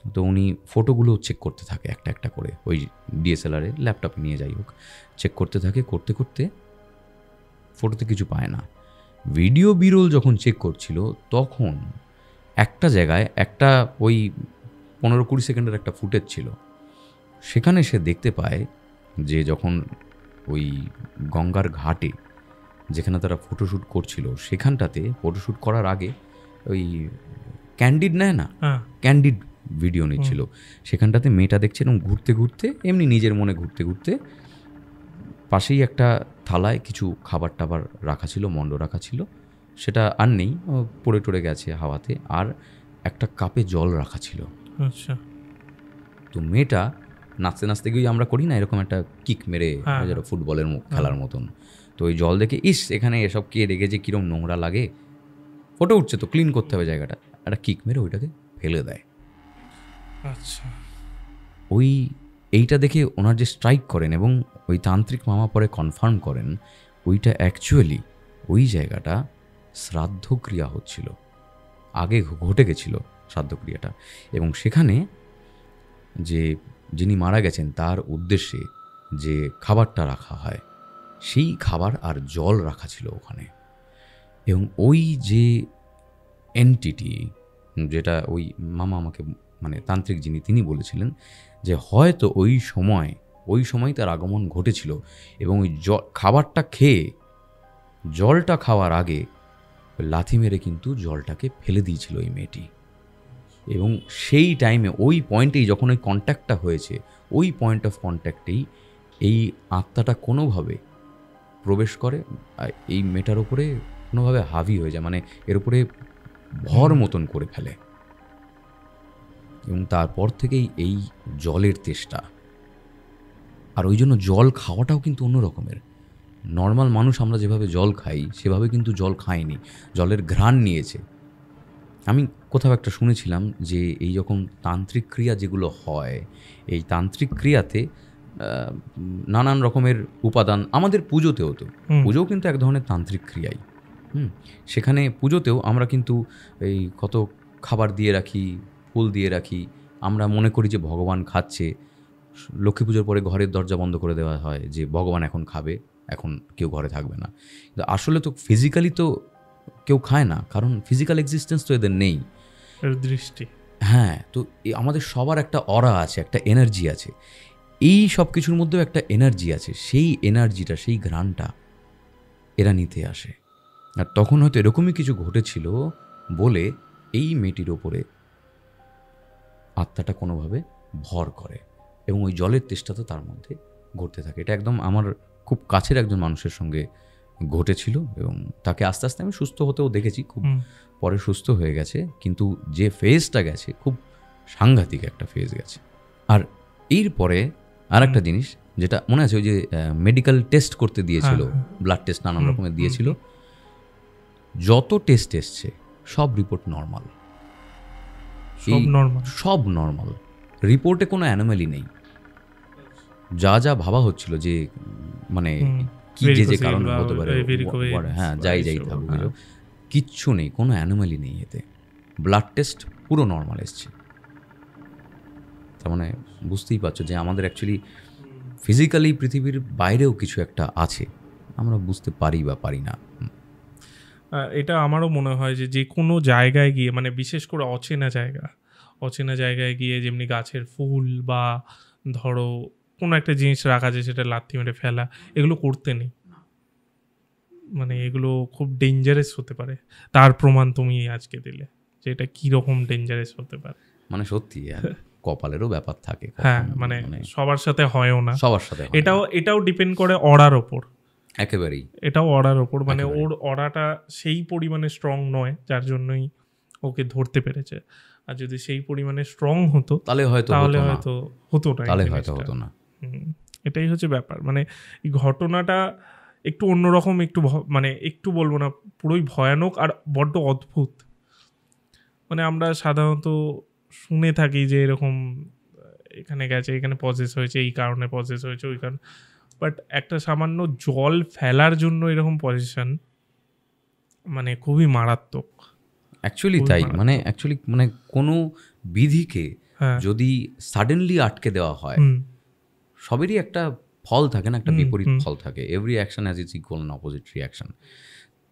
তো উনি ফটোগুলো চেক করতে থাকে একটা একটা করে, ওই ডিএসএলআরে ল্যাপটপে নিয়ে যাই হোক, চেক করতে থাকে। করতে করতে ফটোতে কিছু পায় না। ভিডিও বিরোল যখন চেক করছিল, তখন একটা জায়গায় একটা ওই 15-20 সেকেন্ডের একটা ফুটেজ ছিল, সেখানে সে দেখতে পায় যে যখন ওই গঙ্গার ঘাটে যেখানে তারা ফটোশ্যুট করছিল, সেখানটাতে ফটোশ্যুট করার আগে ওই ক্যান্ডিড নেয় না, ক্যান্ডিড ভিডিও নিচ্ছিল, সেখানটাতে মেয়েটা দেখছে এবং ঘুরতে ঘুরতে, এমনি নিজের মনে ঘুরতে ঘুরতে, পাশেই একটা থালায় কিছু খাবার টাবার রাখা ছিল, মন্ড রাখা ছিল, সেটা আর নেই, পড়ে টড়ে গেছে হাওয়াতে, আর একটা কাপে জল রাখা ছিল। আচ্ছা, তো মেয়েটা নাচতে নাচতে গিয়ে, আমরা করি না এরকম একটা কিক মেরে, যেটা ফুটবলের খেলার মতন, তো ওই জল দেখে ইস এখানে এসব কে রেখেছে, কীরকম নোংরা লাগে, ফটো উঠছে তো ক্লিন করতে হবে জায়গাটা, একটা কিক মেরে ওইটাকে ফেলে দেয়। আচ্ছা, ওই এইটা দেখে ওনার যে স্ট্রাইক করেন, এবং ওই তান্ত্রিক মামা পরে কনফার্ম করেন ওইটা অ্যাকচুয়ালি ওই জায়গাটা শ্রাদ্ধক্রিয়া হচ্ছিল, আগে ঘটে গেছিল শ্রাদ্ধক্রিয়াটা, এবং সেখানে যে যিনি মারা গেছেন তার উদ্দেশ্যে যে খাবারটা রাখা হয়, সেই খাবার আর জল রাখা ছিল ওখানে। এবং ওই যে এন্টিটি, যেটা ওই মামা আমাকে, মানে তান্ত্রিক যিনি, তিনি বলেছিলেন যে হয়তো ওই সময় তার আগমন ঘটেছিল, এবং ওই খাবারটা খেয়ে, জলটা খাওয়ার আগে লাথি মেরে কিন্তু জলটাকে ফেলে দিয়েছিল ওই মেয়েটি। এবং সেই টাইমে ওই পয়েন্টেই যখন ওই কন্ট্যাক্টটা হয়েছে, ওই পয়েন্ট অফ কন্ট্যাক্টেই এই আত্মাটা কোনোভাবে প্রবেশ করে, এই মেয়েটার ওপরে কোনোভাবে হাবি হয়ে যায়, মানে এর উপরে ভর মতন করে ফেলে। এবং তারপর থেকেই এই জলের তেষ্টা, আর ওই জন্য জল খাওয়াটাও কিন্তু অন্য রকমের। নর্মাল মানুষ আমরা যেভাবে জল খাই সেভাবে কিন্তু জল খায়নি, জলের ঘ্রাণ নিয়েছে। আমি কোথাও একটা শুনেছিলাম যে এই রকম তান্ত্রিক ক্রিয়া যেগুলো হয়, এই তান্ত্রিক ক্রিয়াতে নানান রকমের উপাদান, আমাদের পুজোতেও তো, পুজোও কিন্তু এক ধরনের তান্ত্রিক ক্রিয়াই। সেখানে পুজোতেও আমরা কিন্তু এই কত খাবার দিয়ে রাখি, ফুল দিয়ে রাখি, আমরা মনে করি যে ভগবান খাচ্ছে। লক্ষ্মী পুজোর পরে ঘরের দরজা বন্ধ করে দেওয়া হয় যে ভগবান এখন খাবে, এখন কেউ ঘরে থাকবে না। কিন্তু আসলে তো ফিজিক্যালি তো কেউ খায় না, কারণ ফিজিক্যাল এক্সিস্টেন্স তো এদের নেই, দৃষ্টি। হ্যাঁ, তো আমাদের সবার একটা অরা আছে, একটা এনার্জি আছে, এই সব কিছুর মধ্যেও একটা এনার্জি আছে, সেই এনার্জিটা, সেই ঘ্রাণটা এরা নিতে আসে। আর তখন হয়তো এরকমই কিছু ঘটেছিল বলে এই মেয়েটির ওপরে আত্মাটা কোনোভাবে ভর করে, এবং ওই জলের তেষ্টা তো তার মধ্যে ঘটতে থাকে। এটা একদম আমার খুব কাছের একজন মানুষের সঙ্গে ঘটেছিল এবং তাকে আস্তে আস্তে আমি সুস্থ হতেও দেখেছি, খুব পরে সুস্থ হয়ে গেছে, কিন্তু যে ফেজটা গেছে খুব সাংঘাতিক একটা ফেজ গেছে। আর এরপরে আর একটা জিনিস যেটা মনে আছে, ওই যে মেডিকেল টেস্ট করতে দিয়েছিল, ব্লাড টেস্ট নানান রকমের দিয়েছিল, যত টেস্ট এসছে সব রিপোর্ট নর্মাল, সব নর্মাল, রিপোর্টে কোনো অ্যানোমালি নেই। যা যা ভাবা হচ্ছিল যে মানে কি যে কারণে হতে পারে, হ্যাঁ যাই থাকুক, কিচ্ছু নেই, কোনো অ্যানোমালি নেই এতে, ব্লাড টেস্ট পুরো নর্মাল এসছে। তার মানে বুঝতেই পারছো যে আমাদের অ্যাকচুয়ালি ফিজিক্যালি পৃথিবীর বাইরেও কিছু একটা আছে, আমরা বুঝতে পারি বা পারি না। এটা আমারও মনে হয় যে কোনো জায়গায় গিয়ে, মানে বিশেষ করে অচেনা জায়গায় গিয়ে, যেমনি গাছের ফুল বা ধরো কোনো একটা জিনিস রাখা আছে সেটা লাথি মেরে ফেলা, এগুলো করতে নেই। মানে এগুলো খুব ডেঞ্জারাস হতে পারে। তার প্রমাণ তুমি আজকে দিলে যে এটা কীরকম ডেঞ্জারাস হতে পারে। মানে সত্যি কপালেরও ব্যাপার থাকে। হ্যাঁ, মানে সবার সাথে হয়ও না, সবার সাথে। এটাও ডিপেন্ড করে অরার ওপর, একেবারেই এটাও অরার ওপর। মানে ওর অরাটা সেই পরিমাণে স্ট্রং নয় যার জন্যই ওকে ধরতে পেরেছে। আর যদি সেই পরিমাণে স্ট্রং হতো তাহলে হয়তো হতো না। এটাই হচ্ছে ব্যাপার। মানে এই ঘটনাটা একটু অন্যরকম, মানে একটু বলবো না, পুরোই ভয়ানক আর বড্ড অদ্ভুত। মানে আমরা সাধারণত শুনে থাকি যে এরকম এখানে গেছে, এখানে পজেস হয়েছে, এই কারণে পজেস হয়েছে, ওই কারণে, বাট একটা সামান্য জল ফেলার জন্য এরকম পজিশন মানে খুবই মারাত্মক। অ্যাকচুয়ালি তাই, মানে কোনো বিধিকে যদি সাডেনলি আটকে দেওয়া হয়, সবেরই একটা ফল থাকে না, একটা বিপরীত ফল থাকে। Every action has its equal and opposite reaction.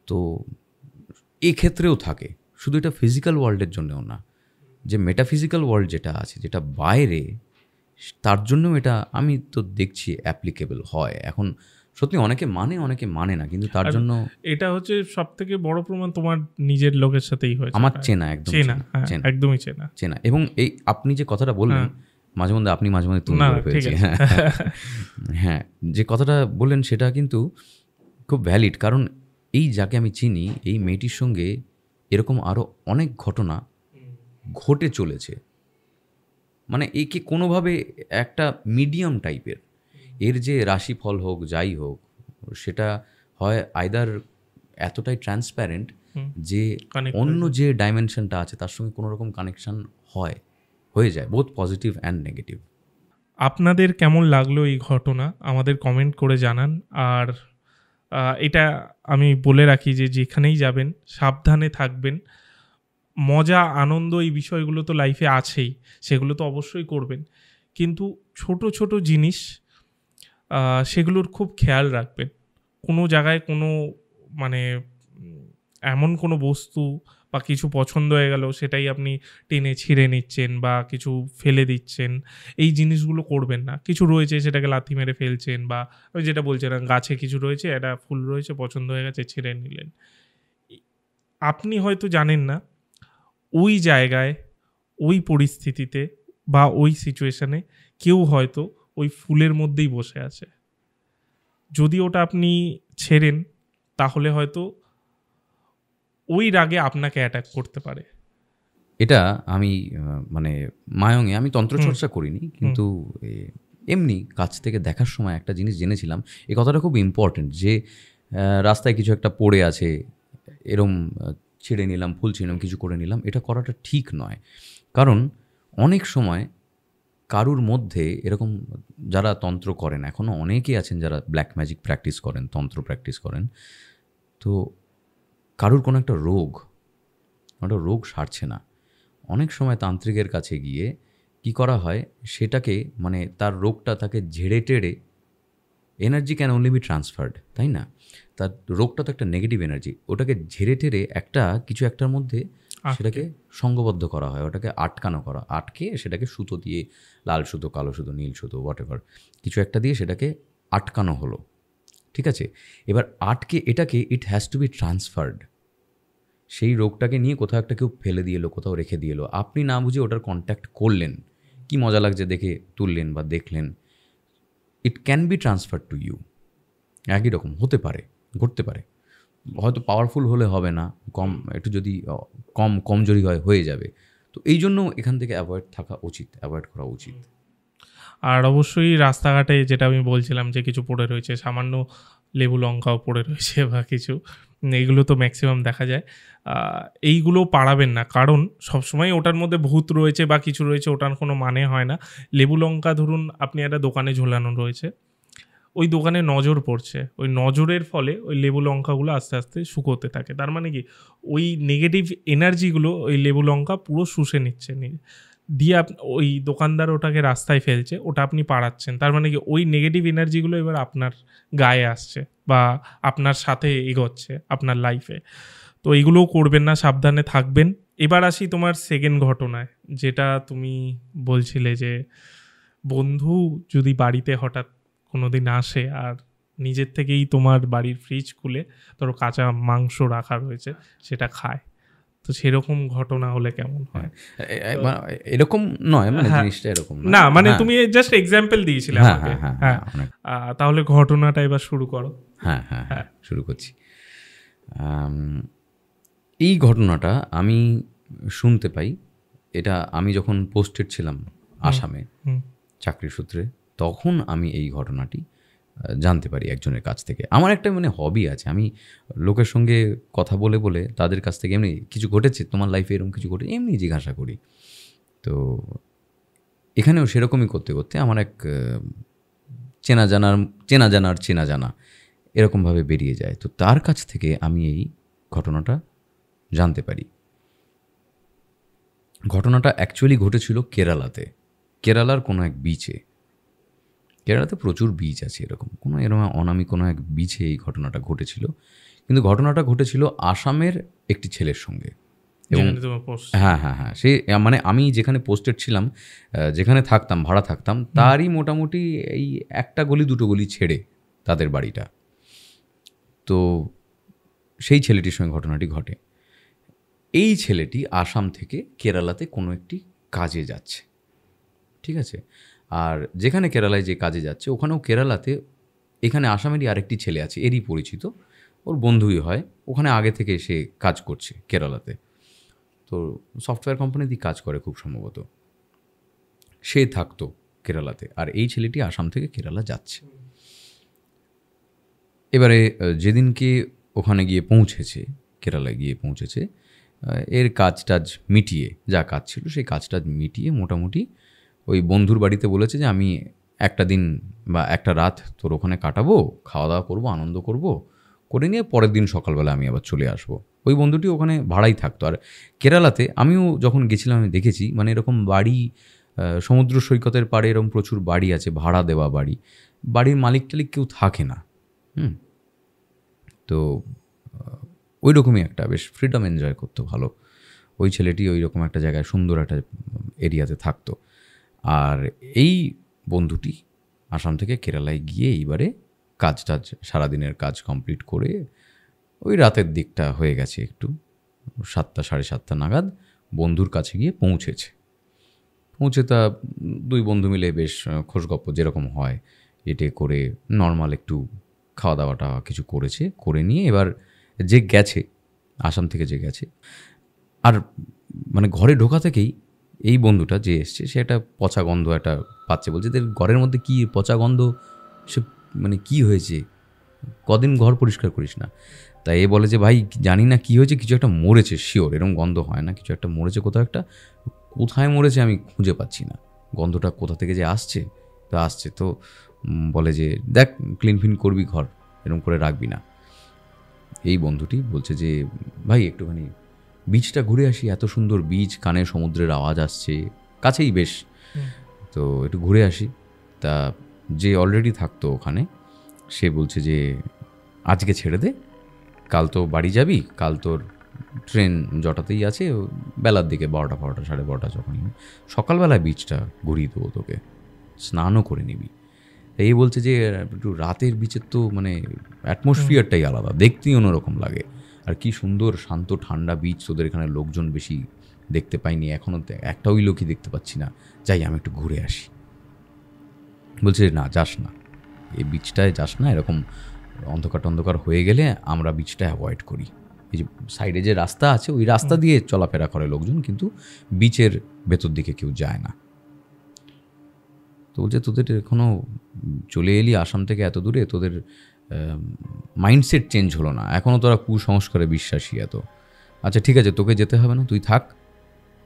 তো এক্ষেত্রেও থাকে, শুধু এটা ফিজিক্যাল ওয়ার্ল্ডের জন্যও না, যে মেটাফিজিক্যাল ওয়ার্ল্ড যেটা আছে, যেটা বাইরে, তার জন্যও এটা আমি তো দেখছি অ্যাপ্লিকেবল হয়। এখন সত্যি অনেকে মানে না, কিন্তু তার জন্য এটা হচ্ছে সব থেকে বড় প্রমাণ তোমার নিজের লোকের সাথেই হয়েছে। আমার চেনা, একদমই চেনা। এবং এই আপনি যে কথাটা বললেন, মাঝে মধ্যে আপনি মাঝে মধ্যে তুমি বলে ফেলছি, হ্যাঁ, যে কথাটা বললেন সেটা কিন্তু খুব ভ্যালিড। কারণ এই যাকে আমি চিনি, এই মেয়েটির সঙ্গে এরকম আরও অনেক ঘটনা ঘটে চলেছে। মানে একে কোনোভাবে একটা মিডিয়াম টাইপের, এর যে রাশিফল হোক যাই হোক, সেটা হয় আইদার এতটাই ট্রান্সপ্যারেন্ট যে অন্য যে ডাইমেনশনটা আছে তার সঙ্গে কোনো রকম কানেকশন হয়ে যায়, বোথ পজিটিভ অ্যান্ড নেগেটিভ। আপনাদের কেমন লাগলো এই ঘটনা আমাদের কমেন্ট করে জানান। আর এটা আমি বলে রাখি যে যেখানেই যাবেন সাবধানে থাকবেন। মজা আনন্দ এই বিষয়গুলো তো লাইফে আছেই, সেগুলো তো অবশ্যই করবেন, কিন্তু ছোট ছোট জিনিস সেগুলোর খুব খেয়াল রাখবেন। কোনো জায়গায় কোনো মানে এমন কোনো বস্তু বা কিছু পছন্দ হয়ে গেল, সেটাই আপনি টেনে ছিঁড়ে নিচ্ছেন বা কিছু ফেলে দিচ্ছেন, এই জিনিসগুলো করবেন না। কিছু রয়েছে সেটাকে লাথি মেরে ফেলছেন, বা ওই যেটা বলছিলাম, গাছে কিছু রয়েছে, একটা ফুল রয়েছে, পছন্দ হয়ে গেছে, ছিঁড়ে নিলেন। আপনি হয়তো জানেন না ওই জায়গায়, ওই পরিস্থিতিতে বা ওই সিচুয়েশানে কেউ হয়তো ওই ফুলের মধ্যেই বসে আছে। যদি ওটা আপনি ছেড়েন তাহলে হয়তো ওই রাগে আপনাকে অ্যাটাক করতে পারে। এটা আমি মানে মায়ঙে আমি তন্ত্রচর্চা করিনি, কিন্তু এমনি কাছ থেকে দেখার সময় একটা জিনিস জেনেছিলাম। এই কথাটা খুব ইম্পর্টেন্ট, যে রাস্তায় কিছু একটা পড়ে আছে, এরম ছিঁড়ে নিলাম, ফুল ছিঁড়লাম, কিছু করে নিলাম, এটা করাটা ঠিক নয়। কারণ অনেক সময় কারুর মধ্যে এরকম, যারা তন্ত্র করেন, এখনও অনেকেই আছেন যারা ব্ল্যাক ম্যাজিক প্র্যাকটিস করেন, তন্ত্র প্র্যাকটিস করেন, তো কারুর কোনো একটা রোগ সারছে না। অনেক সময় তান্ত্রিকের কাছে গিয়ে কি করা হয়, সেটাকে মানে তার রোগটা তাকে ঝেড়ে টেড়ে, energy can only be transferred, তাই না? তার রোগটা তো একটা নেগেটিভ এনার্জি, ওটাকে ঝেড়ে টেড়ে কিছু একটার মধ্যে সেটাকে সঙ্গবদ্ধ করা হয়, ওটাকে আটকে সেটাকে সুতো দিয়ে, লাল সুতো, কালো সুতো, নীল সুতো, হোয়াটএভার কিছু একটা দিয়ে সেটাকে আটকানো হলো, ঠিক আছে? এবার এটাকে it has to be transferred. সেই রোগটাকে নিয়ে কোথাও একটা কেউ ফেলে দিয়ে এলো, কোথাও রেখে দিয়ে এলো, আপনি না বুঝে ওটার কন্ট্যাক্ট করলেন, কি মজা লাগছে দেখে তুললেন বা দেখলেন, it can be transfer to you. একই রকম হতে পারে, ঘটতে পারে, হয়তো পাওয়ারফুল হলে হবে না, একটু যদি কমজোরি হয়ে যাবে। তো এই জন্য এখান থেকে অ্যাভয়েড করা উচিত। আর অবশ্যই রাস্তাঘাটে যেটা আমি বলছিলাম যে কিছু পড়ে রয়েছে, সামান্য লেবু লঙ্কাও পড়ে রয়েছে বা কিছু, এইগুলো তো ম্যাক্সিমাম দেখা যায়। এইগুলো পাড়াবেন না, কারণ সবসময় ওটার মধ্যে ভূত রয়েছে বা কিছু রয়েছে ওটার কোনো মানে হয় না। লেবু লঙ্কা ধরুন আপনি একটা দোকানে ঝোলানো রয়েছে, ওই দোকানে নজর পড়ছে, ওই নজরের ফলে ওই লেবু লঙ্কাগুলো আস্তে আস্তে শুকোতে থাকে। তার মানে কি, ওই নেগেটিভ এনার্জিগুলো ওই লেবু লঙ্কা পুরো শুষে নিচ্ছে, দিয়ে ওই দোকানদার ওটাকে রাস্তায় ফেলছে, ওটা আপনি পাড়াচ্ছেন। তার মানে কি, ওই নেগেটিভ এনার্জিগুলো এবার আপনার গায়ে আসছে বা আপনার সাথে এগোচ্ছে আপনার লাইফে। তো এইগুলোও করবেন না, সাবধানে থাকবেন। এবার আসি তোমার সেকেন্ড ঘটনায়, যেটা তুমি বলছিলে যে বন্ধু যদি বাড়িতে হঠাৎ কোনো দিন আসে আর নিজের থেকেই তোমার বাড়ির ফ্রিজ খুলে ধরো কাঁচা মাংস রাখা রয়েছে সেটা খায়, তো সেরকম ঘটনা হলে কেমন হয়? এরকম নয়, মানে হ্যাঁ। জিনিসটা এরকম না, মানে তুমি জাস্ট এক্সাম্পল দিয়েছিলে আমাকে। হ্যাঁ, তাহলে ঘটনাটা এবার শুরু করো। হ্যাঁ, শুরু করছি। এই ঘটনাটা আমি শুনতে পাই, এটা আমি যখন পোস্টেড ছিলাম আসামে চাকরির সূত্রে, তখন আমি এই ঘটনাটি জানতে পারি একজনের কাছ থেকে। আমার একটা মানে হবি আছে, আমি লোকের সঙ্গে কথা বলে বলে তাদের কাছ থেকে এমনি কিছু ঘটেছে তোমার লাইফে এরকম কিছু ঘটে এমনি জিজ্ঞাসা করি। তো এখানেও সেরকমই করতে করতে আমার এক চেনা জানা এরকমভাবে বেরিয়ে যায়। তো তার কাছ থেকে আমি এই ঘটনাটা জানতে পারি। ঘটনাটা অ্যাকচুয়ালি ঘটেছিল কেরালার কোনো এক বিচে। কেরালাতে প্রচুর বিচ আছে, এরকম অনামি কোনো এক বিচে এই ঘটনাটা ঘটেছিল। কিন্তু ঘটনাটা ঘটেছিল আসামের একটি ছেলের সঙ্গে। এবং হ্যাঁ, সে মানে আমি যেখানে পোস্টেড ছিলাম, যেখানে থাকতাম, ভাড়া থাকতাম, তারই মোটামুটি এই একটা গলি দুটো গলি ছেড়ে তাদের বাড়িটা। তো সেই ছেলেটির সঙ্গে ঘটনাটি ঘটে। এই ছেলেটি আসাম থেকে কেরালাতে কোনো একটি কাজে যাচ্ছে, ঠিক আছে? আর যেখানে কেরালায় যে কাজে যাচ্ছে, ওখানেও কেরালাতে এখানে আসামেরই আরেকটি ছেলে আছে, এরই পরিচিত, ওর বন্ধুই হয়, ওখানে আগে থেকে সে কাজ করছে কেরালাতে। তো সফটওয়্যার কোম্পানিতেই কাজ করে খুব সম্ভবত। সে থাকতো কেরালাতে, আর এই ছেলেটি আসাম থেকে কেরালা যাচ্ছে। এবারে যেদিনকে ওখানে গিয়ে পৌঁছেছে, কেরালায় গিয়ে পৌঁছেছে, এর কাজ মিটিয়ে, যা কাজ ছিল সেই কাজটা মিটিয়ে মোটামুটি ওই বন্ধুর বাড়িতে বলেছে যে আমি একটা দিন বা একটা রাত তোর ওখানে কাটাবো, খাওয়া দাওয়া করবো, আনন্দ করে নিয়ে পরের দিন সকালবেলা আমি আবার চলে আসবো। ওই বন্ধুটি ওখানে ভাড়াই থাকতো। আর কেরালাতে আমিও যখন গেছিলাম আমি দেখেছি, মানে এরকম বাড়ি সমুদ্র সৈকতের পাড়ে এরকম প্রচুর বাড়ি আছে, ভাড়া দেওয়া বাড়ির মালিক টালিক কেউ থাকে না। তো ওই রকমই একটা বেশ ফ্রিডম এনজয় করতো ভালো। ওই ছেলেটি ওই রকম একটা জায়গায় সুন্দর একটা এরিয়াতে থাকতো। আর এই বন্ধুটি আসাম থেকে কেরালায় গিয়ে এইবারে সারাদিনের কাজ কমপ্লিট করে ওই রাতের দিকটা হয়ে গেছে, একটু 7টা 7:30 নাগাদ বন্ধুর কাছে গিয়ে পৌঁছে তা দুই বন্ধু মিলে বেশ খোশগপ্প যেরকম হয় এটে করে নর্মাল একটু খাওয়া দাওয়াটা কিছু করে নিয়ে এবার যে গেছে, আসাম থেকে যে গেছে, আর মানে ঘরে ঢোকা থেকেই এই বন্ধুটা যে এসছে সে একটা পচা গন্ধ একটা পাচ্ছে। বলছে যে ঘরের মধ্যে কি পচা গন্ধ, সে মানে কি হয়েছে, কদিন ঘর পরিষ্কার করিস না? তাই এ বলে যে ভাই জানি না কি হয়েছে, কিছু একটা মরেছে, শিওর এরকম গন্ধ হয় না, কিছু একটা মরেছে, কোথায় মরেছে আমি খুঁজে পাচ্ছি না, গন্ধটা কোথা থেকে যে আসছে। তো বলে যে দেখ ক্লিন ফিন করবি ঘর, এরকম করে রাখবি না। এই বন্ধুটি বলছে যে ভাই একটুখানি বিচটা ঘুরে আসি, এত সুন্দর বিচ, কানে সমুদ্রের আওয়াজ আসছে, কাছেই বেশ, তো একটু ঘুরে আসি। তা যে অলরেডি থাকতো ওখানে সে বলছে যে আজকে ছেড়ে দে, কাল তো বাড়ি যাবি, কাল তোর ট্রেন জটাতেই আছে, বেলার দিকে 12টা 12:30 যখনই সকালবেলায় বিচটা ঘুরিয়ে দেবো তোকে, স্নানও করে নিবি। এই বলছে যে একটু রাতের বিচের তো মানে অ্যাটমসফিয়ারটাই আলাদা, দেখতেই অন্যরকম লাগে। আর কি সুন্দর শান্ত ঠান্ডা বিচ, তোদের এখানে লোকজন বেশি দেখতে পাইনি এখনও, একটা ওই লোকই দেখতে পাচ্ছি না, যাই আমি একটু ঘুরে আসি। বলছে না যাস না, এই বিচটায় যাস না, এরকম অন্ধকার টন্ধকার হয়ে গেলে আমরা বিচটা অ্যাভয়েড করি। এই যে সাইডে যে রাস্তা আছে ওই রাস্তা দিয়ে চলাফেরা করে লোকজন, কিন্তু বিচের ভেতর দিকে কেউ যায় না। তো বলছে তোদের এখনও চলে এলি আসাম থেকে এত দূরে, তোদের মাইন্ডসেট চেঞ্জ হলো না, এখনও তোরা কুসংস্কারে বিশ্বাসী এত। আচ্ছা ঠিক আছে, তোকে যেতে হবে না, তুই থাক,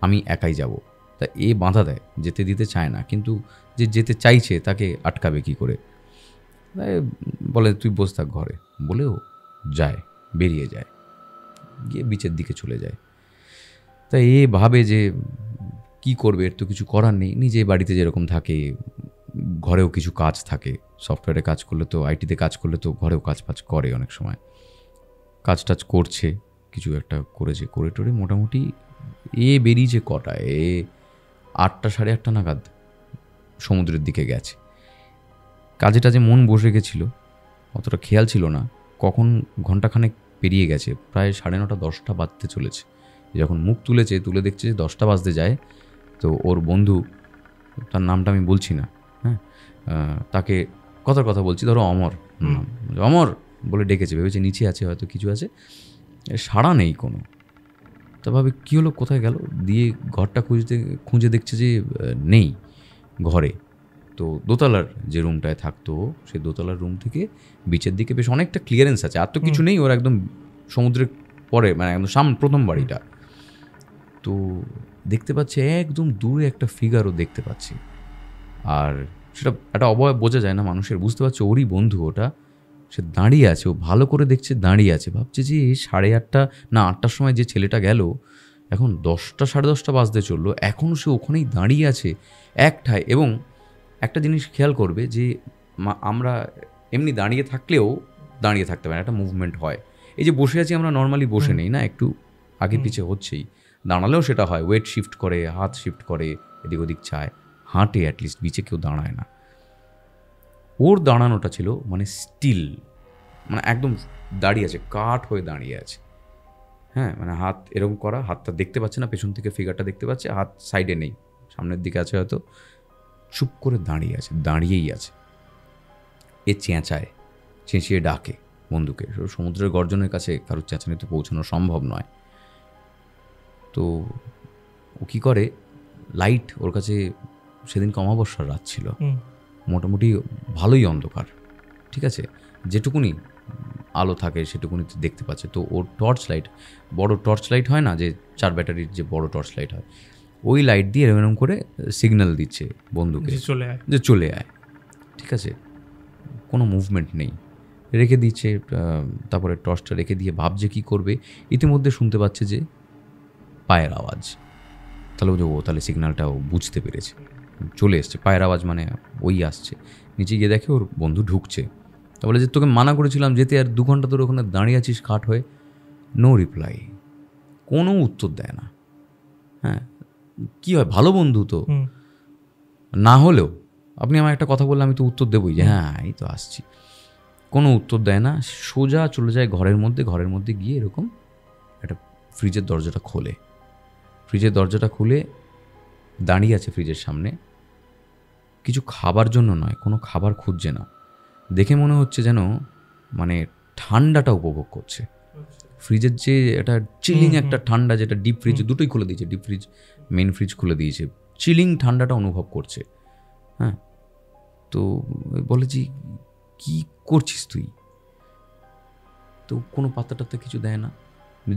আমি একাই যাব। তা এ বাধা দেয়, যেতে দিতে চায় না, কিন্তু যে যেতে চাইছে তাকে আটকাবে কি করে? বলে তুই বসে থাক ঘরে, বলেও যায়, বেরিয়ে যায়, গিয়ে বিচের দিকে চলে যায়। তা এ ভাবে যে কি করবে, এর তো কিছু করার নেই, নিজে বাড়িতে যেরকম থাকে ঘরেও কিছু কাজ থাকে, সফটওয়্যারে কাজ করলে তো, আইটিতে কাজ করলে তো ঘরেও কাজ ফাজ করে, অনেক সময় কাজ টাজ করছে, কিছু একটা করেছে, করে টোরে মোটামুটি এ বেরিয়েছে কটায়, 8টা 8:30 নাগাদ সমুদ্রের দিকে গেছে। কাজে টাজে মন বসে গেছিল, অতটা খেয়াল ছিল না কখন ঘন্টাখানেক পেরিয়ে গেছে, প্রায় 9:30 10টা বাজতে চলেছে। যখন মুখ তুলেছে, তুলে দেখছে যে 10টা বাজতে যায়, তো ওর বন্ধু, তার নামটা আমি বলছি না, হ্যাঁ, তাকে কথার কথা বলছি, ধরো অমর, অমর বলে ডেকেছে, ভেবেছে নিচে আছে, হয়তো কিছু আছে, সাড়া নেই কোনো। তা ভাবে কী হলো, কোথায় গেল, দিয়ে ঘরটা খুঁজে দেখছে যে নেই ঘরে। তো দোতলার যে রুমটায় থাকতো, সেই দোতলার রুম থেকে বিচের দিকে বেশ অনেকটা ক্লিয়ারেন্স আছে, আর তো কিছু নেই, ওর একদম সমুদ্রের পরে, মানে একদম সামনে প্রথম বাড়িটা। তো দেখতে পাচ্ছে একদম দূরে একটা ফিগারও দেখতে পাচ্ছি, আর সেটা একটা অবয়ব বোঝা যায় না মানুষের, বুঝতে পারছে ওরই বন্ধু ওটা। সে দাঁড়িয়ে আছে, ও ভালো করে দেখছে দাঁড়িয়ে আছে, ভাবছে যে 8:30 না 8টার সময় যে ছেলেটা গেল, এখন 10টা 10:30 বাজতে চললো, এখনও সে ওখানেই দাঁড়িয়ে আছে একটায়। এবং একটা জিনিস খেয়াল করবে যে আমরা এমনি দাঁড়িয়ে থাকলেও দাঁড়িয়ে থাকতে পারে, একটা মুভমেন্ট হয়। এই যে বসে আছি আমরা নর্মালি বসে নেই না, একটু আগে পিছে হচ্ছেই, দাঁড়ালেও সেটা হয়, ওয়েট শিফট করে, হাত শিফট করে, এদিক ওদিক চায়, হাঁটে, অ্যাটলিস্ট বিচে কেউ দাঁড়ায় না। ওর দাঁড়ানোটা ছিল মানে স্টিল, মানে একদম দাঁড়িয়ে আছে, কাঠ হয়ে দাঁড়িয়ে আছে, হ্যাঁ, মানে হাত এরকম করা, হাতটা দেখতে পাচ্ছে না, পেছন থেকে ফিগারটা দেখতে পাচ্ছে, হাত সাইডে নেই, সামনের দিকে আছে হয়তো, চুপ করে দাঁড়িয়ে আছে, দাঁড়িয়েই আছে। এ চেঁচায়, চেঁচিয়ে ডাকে বন্ধুকে, সমুদ্রের গর্জনের কাছে কারোর চেঁচানিতে পৌঁছানো সম্ভব নয়। তো ও কী করে, লাইট ওর কাছে, সেদিন অমাবস্যার রাত ছিল, মোটামুটি ভালোই অন্ধকার, ঠিক আছে, যেটুকুনি আলো থাকে সেটুকুনিতে দেখতে পাচ্ছে। তো ওর টর্চ লাইট, বড় টর্চ লাইট হয় না যে 4 ব্যাটারির যে বড় টর্চ লাইট হয়, ওই লাইট দিয়ে এরকম করে সিগন্যাল দিচ্ছে বন্ধুকে যে চলে আয়, ঠিক আছে। কোনো মুভমেন্ট নেই, রেখে দিচ্ছে, তারপরে টর্চটা রেখে দিয়ে ভাবছে কী করবে, ইতিমধ্যে শুনতে পাচ্ছে যে পায়ের আওয়াজ। তাহলে ও তাহলে সিগন্যালটাও বুঝতে পেরেছে, চলে এসছে, পায়ের আওয়াজ মানে ওই আসছে। নিচে গিয়ে দেখে ওর বন্ধু ঢুকছে। তা বলে যে তোকে মানা করেছিলাম যেতে, আর 2 ঘন্টা ধরে ওখানে দাঁড়িয়ে আছিস কাঠ হয়ে। নো রিপ্লাই, কোনো উত্তর দেয় না। হ্যাঁ, কী হয়, ভালো বন্ধু তো না হলেও, আপনি আমার একটা কথা বললে আমি তো উত্তর দেবই যে হ্যাঁ এই তো আসছি। কোনো উত্তর দেয় না, সোজা চলে যায় ঘরের মধ্যে। ঘরের মধ্যে গিয়ে এরকম একটা ফ্রিজের দরজাটা খোলে, ফ্রিজের দরজাটা খুলে দাঁড়িয়ে আছে ফ্রিজের সামনে, কিছু খাবার জন্য নয়, কোনো খাবার খুঁজছে না, দেখে মনে হচ্ছে যেন মানে ঠান্ডাটা উপভোগ করছে। ফ্রিজের যে একটা চিলিং একটা ঠান্ডা, যেটা ডিপ ফ্রিজ দুটোই খুলে দিয়েছে, ডিপ ফ্রিজ মেন ফ্রিজ খুলে দিয়েছে, চিলিং ঠান্ডাটা অনুভব করছে। হ্যাঁ, তো বলে যে কী করছিস তুই? তো কোনো পাত্তা টাত্তা কিছু দেয় না,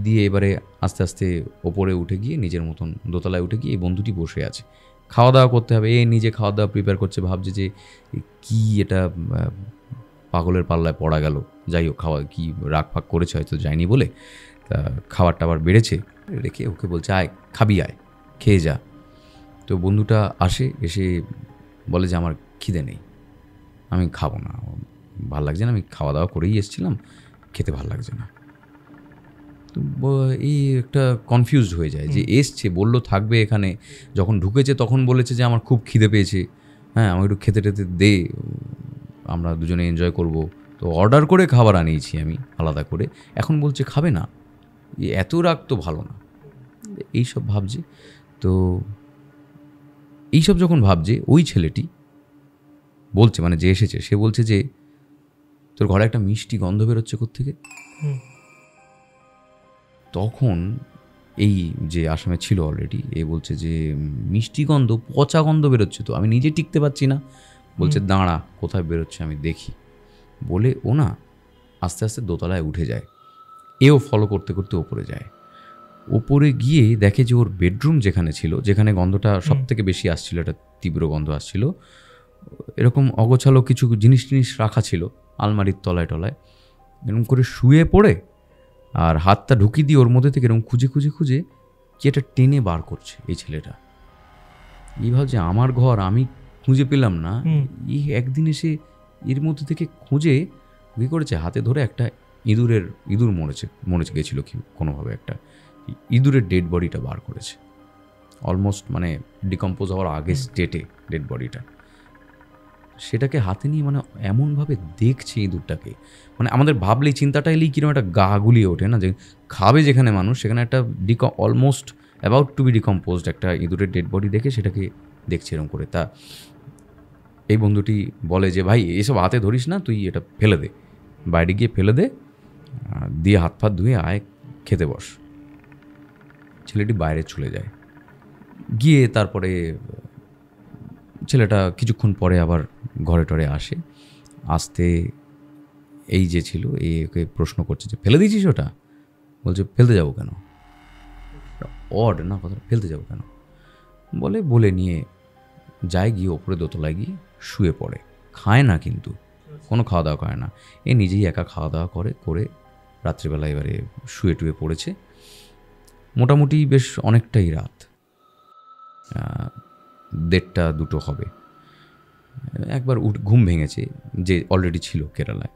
দিয়ে এবারে আস্তে আস্তে ওপরে উঠে গিয়ে নিজের মতন দোতলায় উঠে গিয়ে এই বন্ধুটি বসে আছে, খাওয়া দাওয়া করতে হবে, নিজে খাওয়া দাওয়া প্রিপেয়ার করছে, ভাবছে যে কি এটা পাগলের পাল্লায় পড়া গেল। যাই হোক, খাওয়া কি রাগ ফাগ করেছে হয়তো, যায়নি বলে, তা খাবার টাবার বেড়েছে, রেখে ওকে বলছে আয় খাবি, আয় খেয়ে যা। তো বন্ধুটা আসে, এসে বলে যে আমার খিদে নেই, আমি খাবো না, ভাল লাগছে না, আমি খাওয়া দাওয়া করেই এসেছিলাম, খেতে ভাল লাগছে না। তো এই একটা কনফিউজড হয়ে যায় যে এসছে, বললো থাকবে এখানে, যখন ঢুকেছে তখন বলেছে যে আমার খুব খিদে পেয়েছে, হ্যাঁ আমাকে একটু খেতে টেতে দে, আমরা দুজনে এনজয় করব। তো অর্ডার করে খাবার আনিয়েছি আমি আলাদা করে, এখন বলছে খাবে না, এত রাগ তো ভালো না, এইসব ভাবছে। তো এইসব যখন ভাবছে, ওই ছেলেটি বলছে, মানে যে এসেছে সে বলছে যে তোর ঘরে একটা মিষ্টি গন্ধ বেরোচ্ছে কোত্থেকে। হুম। তখন এই যে আসামে ছিল অলরেডি, এ বলছে যে মিষ্টি গন্ধ, পচা গন্ধ বেরোচ্ছে, তো আমি নিজে টিকতে পারছি না। বলছে দাঁড়া, কোথায় বেরোচ্ছে আমি দেখি। বলে ও না আস্তে আস্তে দোতলায় উঠে যায়। এও ফলো করতে করতে ওপরে যায়। ওপরে গিয়ে দেখে যে ওর বেডরুম যেখানে ছিল, যেখানে গন্ধটা সব থেকে বেশি আসছিল, একটা তীব্র গন্ধ আসছিল, এরকম অগোছালো কিছু জিনিস টিনিস রাখা ছিল আলমারির তলায় টলায়। এরকম করে শুয়ে পড়ে আর হাতটা ঢুকিয়ে দিয়ে ওর মধ্যে থেকে এরকম খুঁজে খুঁজে খুঁজে কি একটা টেনে বার করছে এই ছেলেটা। এই ভাবছে আমার ঘর, আমি খুঁজে পেলাম না, এই একদিন এসে এর মধ্যে থেকে খুঁজে কী করেছে, হাতে ধরে একটা ইঁদুর মরেছে গেছিল কি কোনোভাবে, একটা ইঁদুরের ডেড বডিটা বার করেছে। অলমোস্ট মানে ডিকম্পোজ হওয়ার আগে স্টেটে ডেড বডিটা। সেটাকে হাতে নিয়ে মানে এমনভাবে দেখছে ইঁদুরটাকে, মানে আমাদের ভাবলেই চিন্তাটা এলেই কিরকম একটা গা গুলিয়ে ওঠে না, যে খাবে যেখানে মানুষ, সেখানে একটা almost about to be decomposed একটা ইঁদুরের ডেড বডি দেখে সেটাকে দেখছে এরকম করে। তা এই বন্ধুটি বলে যে ভাই এসব হাতে ধরিস না, তুই এটা ফেলে দে, বাইরে গিয়ে ফেলে দে, দিয়ে হাত ফাত ধুয়ে আয় খেতে বস। ছেলেটি বাইরে চলে যায়। গিয়ে তারপরে ছেলেটা কিছুক্ষণ পরে আবার ঘরে টরে আসে। আসতে এই যে ছিল একে প্রশ্ন করছে যে ফেলে দিয়েছিস ওটা? বলছে ফেলতে যাবো কেন, অড না কথাটা, ফেলতে যাবো কেন? বলে নিয়ে যায়, গিয়ে ওপরে দোতলায় গিয়ে শুয়ে পড়ে। খায় না, কিন্তু কোনো খাওয়া দাওয়া করে না, এ নিজেই একা খাওয়া দাওয়া করে রাত্রিবেলা এবারে শুয়ে টুয়ে পড়েছে। মোটামুটি বেশ অনেকটাই রাত, 1:30-2 হবে। একবার ঘুম ভেঙেছে, যে অলরেডি ছিল কেরালায়,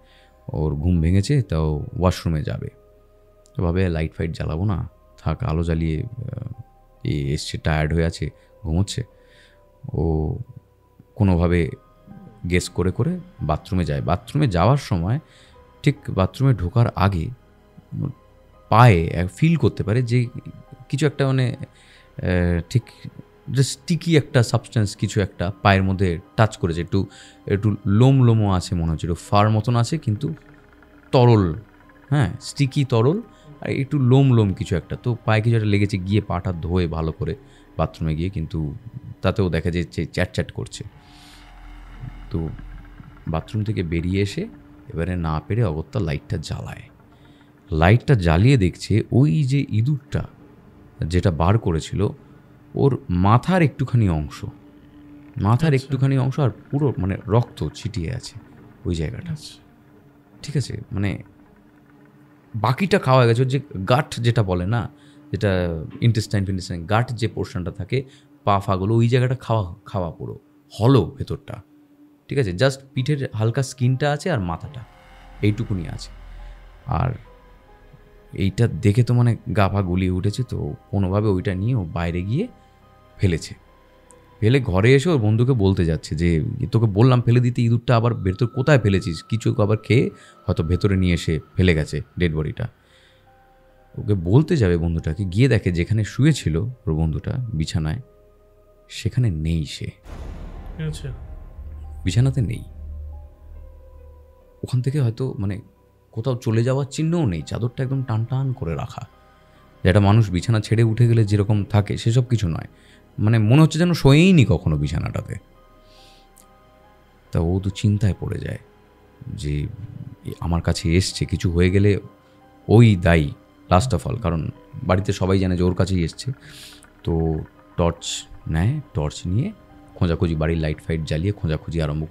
ওর ঘুম ভেঙেছে, তাও ওয়াশরুমে যাবে। ভাবে লাইট ফাইট জ্বালাবো না, থাক আলো জ্বালিয়ে এসছে, টায়ার্ড হয়ে আছে, ঘুমোচ্ছে। ও কোনোভাবে গেস করে বাথরুমে যায়। বাথরুমে যাওয়ার সময় ঠিক বাথরুমে ঢোকার আগে পায়ে ফিল করতে পারে যে কিছু একটা মানে ঠিক স্টিকি একটা সাবস্টেন্স কিছু একটা পায়ের মধ্যে টাচ করেছে। একটু লোমও আছে মনে হচ্ছে, একটু ফার মতন আছে, কিন্তু তরল, হ্যাঁ স্টিকি তরল, আর একটু লোম কিছু একটা। তো পায়ে কিছু একটা লেগেছে, গিয়ে পাটা ধোয়ে ভালো করে বাথরুমে গিয়ে, কিন্তু তাতেও দেখা যায় যে চ্যাট করছে। তো বাথরুম থেকে বেরিয়ে এসে এবারে না পেরে অগত্যা লাইটটা জ্বালিয়ে দেখছে ওই যে ইঁদুরটা যেটা বার করেছিল, ওর মাথার একটুখানি অংশ আর পুরো মানে রক্ত ছিটিয়ে আছে ওই জায়গাটা। ঠিক আছে, মানে বাকিটা খাওয়া গেছে। যে গাট যেটা বলে না, যেটা ইন্টেস্টাইন গাট যে পোর্শনটা থাকে, পা ফাগুলো, ওই জায়গাটা খাওয়া পুরো হলো ভেতরটা। ঠিক আছে, জাস্ট পিঠের হালকা স্কিনটা আছে আর মাথাটা এইটুকুনি আছে। আর এইটা দেখে তো মানে গা পা গুলিয়ে উঠেছে। তো কোনোভাবে ওইটা নিয়ে ও বাইরে গিয়ে ফেলে ঘরে এসে ওর বন্ধুকে বলতে যাচ্ছে যে তোকে বললাম ফেলে দিতে, ইঁদুরটা আবার ভেতর কোথায় ফেলেছিস, কিছু আবার খেয়ে হয়তো ভেতরে নিয়ে এসে ফেলে গেছে ডেড বডিটা। ওকে বলতে যাবে বন্ধুটাকে, গিয়ে দেখে যেখানে শুয়েছিল ওর বন্ধুটা বিছানায়, সেখানে নেই সে, বিছানাতে নেই। ওখান থেকে হয়তো মানে কোথাও চলে যাওয়ার চিহ্নও নেই, চাদরটা একদম টান করে রাখা, যেটা মানুষ বিছানা ছেড়ে উঠে গেলে যেরকম থাকে সেসব কিছু নয়, মানে মনে হচ্ছে যেন শোয়েইনি কখনো বিছানাটাতে। তা ও তো চিন্তায় পড়ে যায় যে আমার কাছে এসছে, কিছু হয়ে গেলে ওই দায়ী লাস্ট অফ অল, কারণ বাড়িতে সবাই জানে যে ওর কাছেই এসছে। তো টর্চ নিয়ে খোঁজাখুঁজি, বাড়ির লাইট ফাইট জ্বালিয়ে খোঁজাখুঁজি আরম্ভ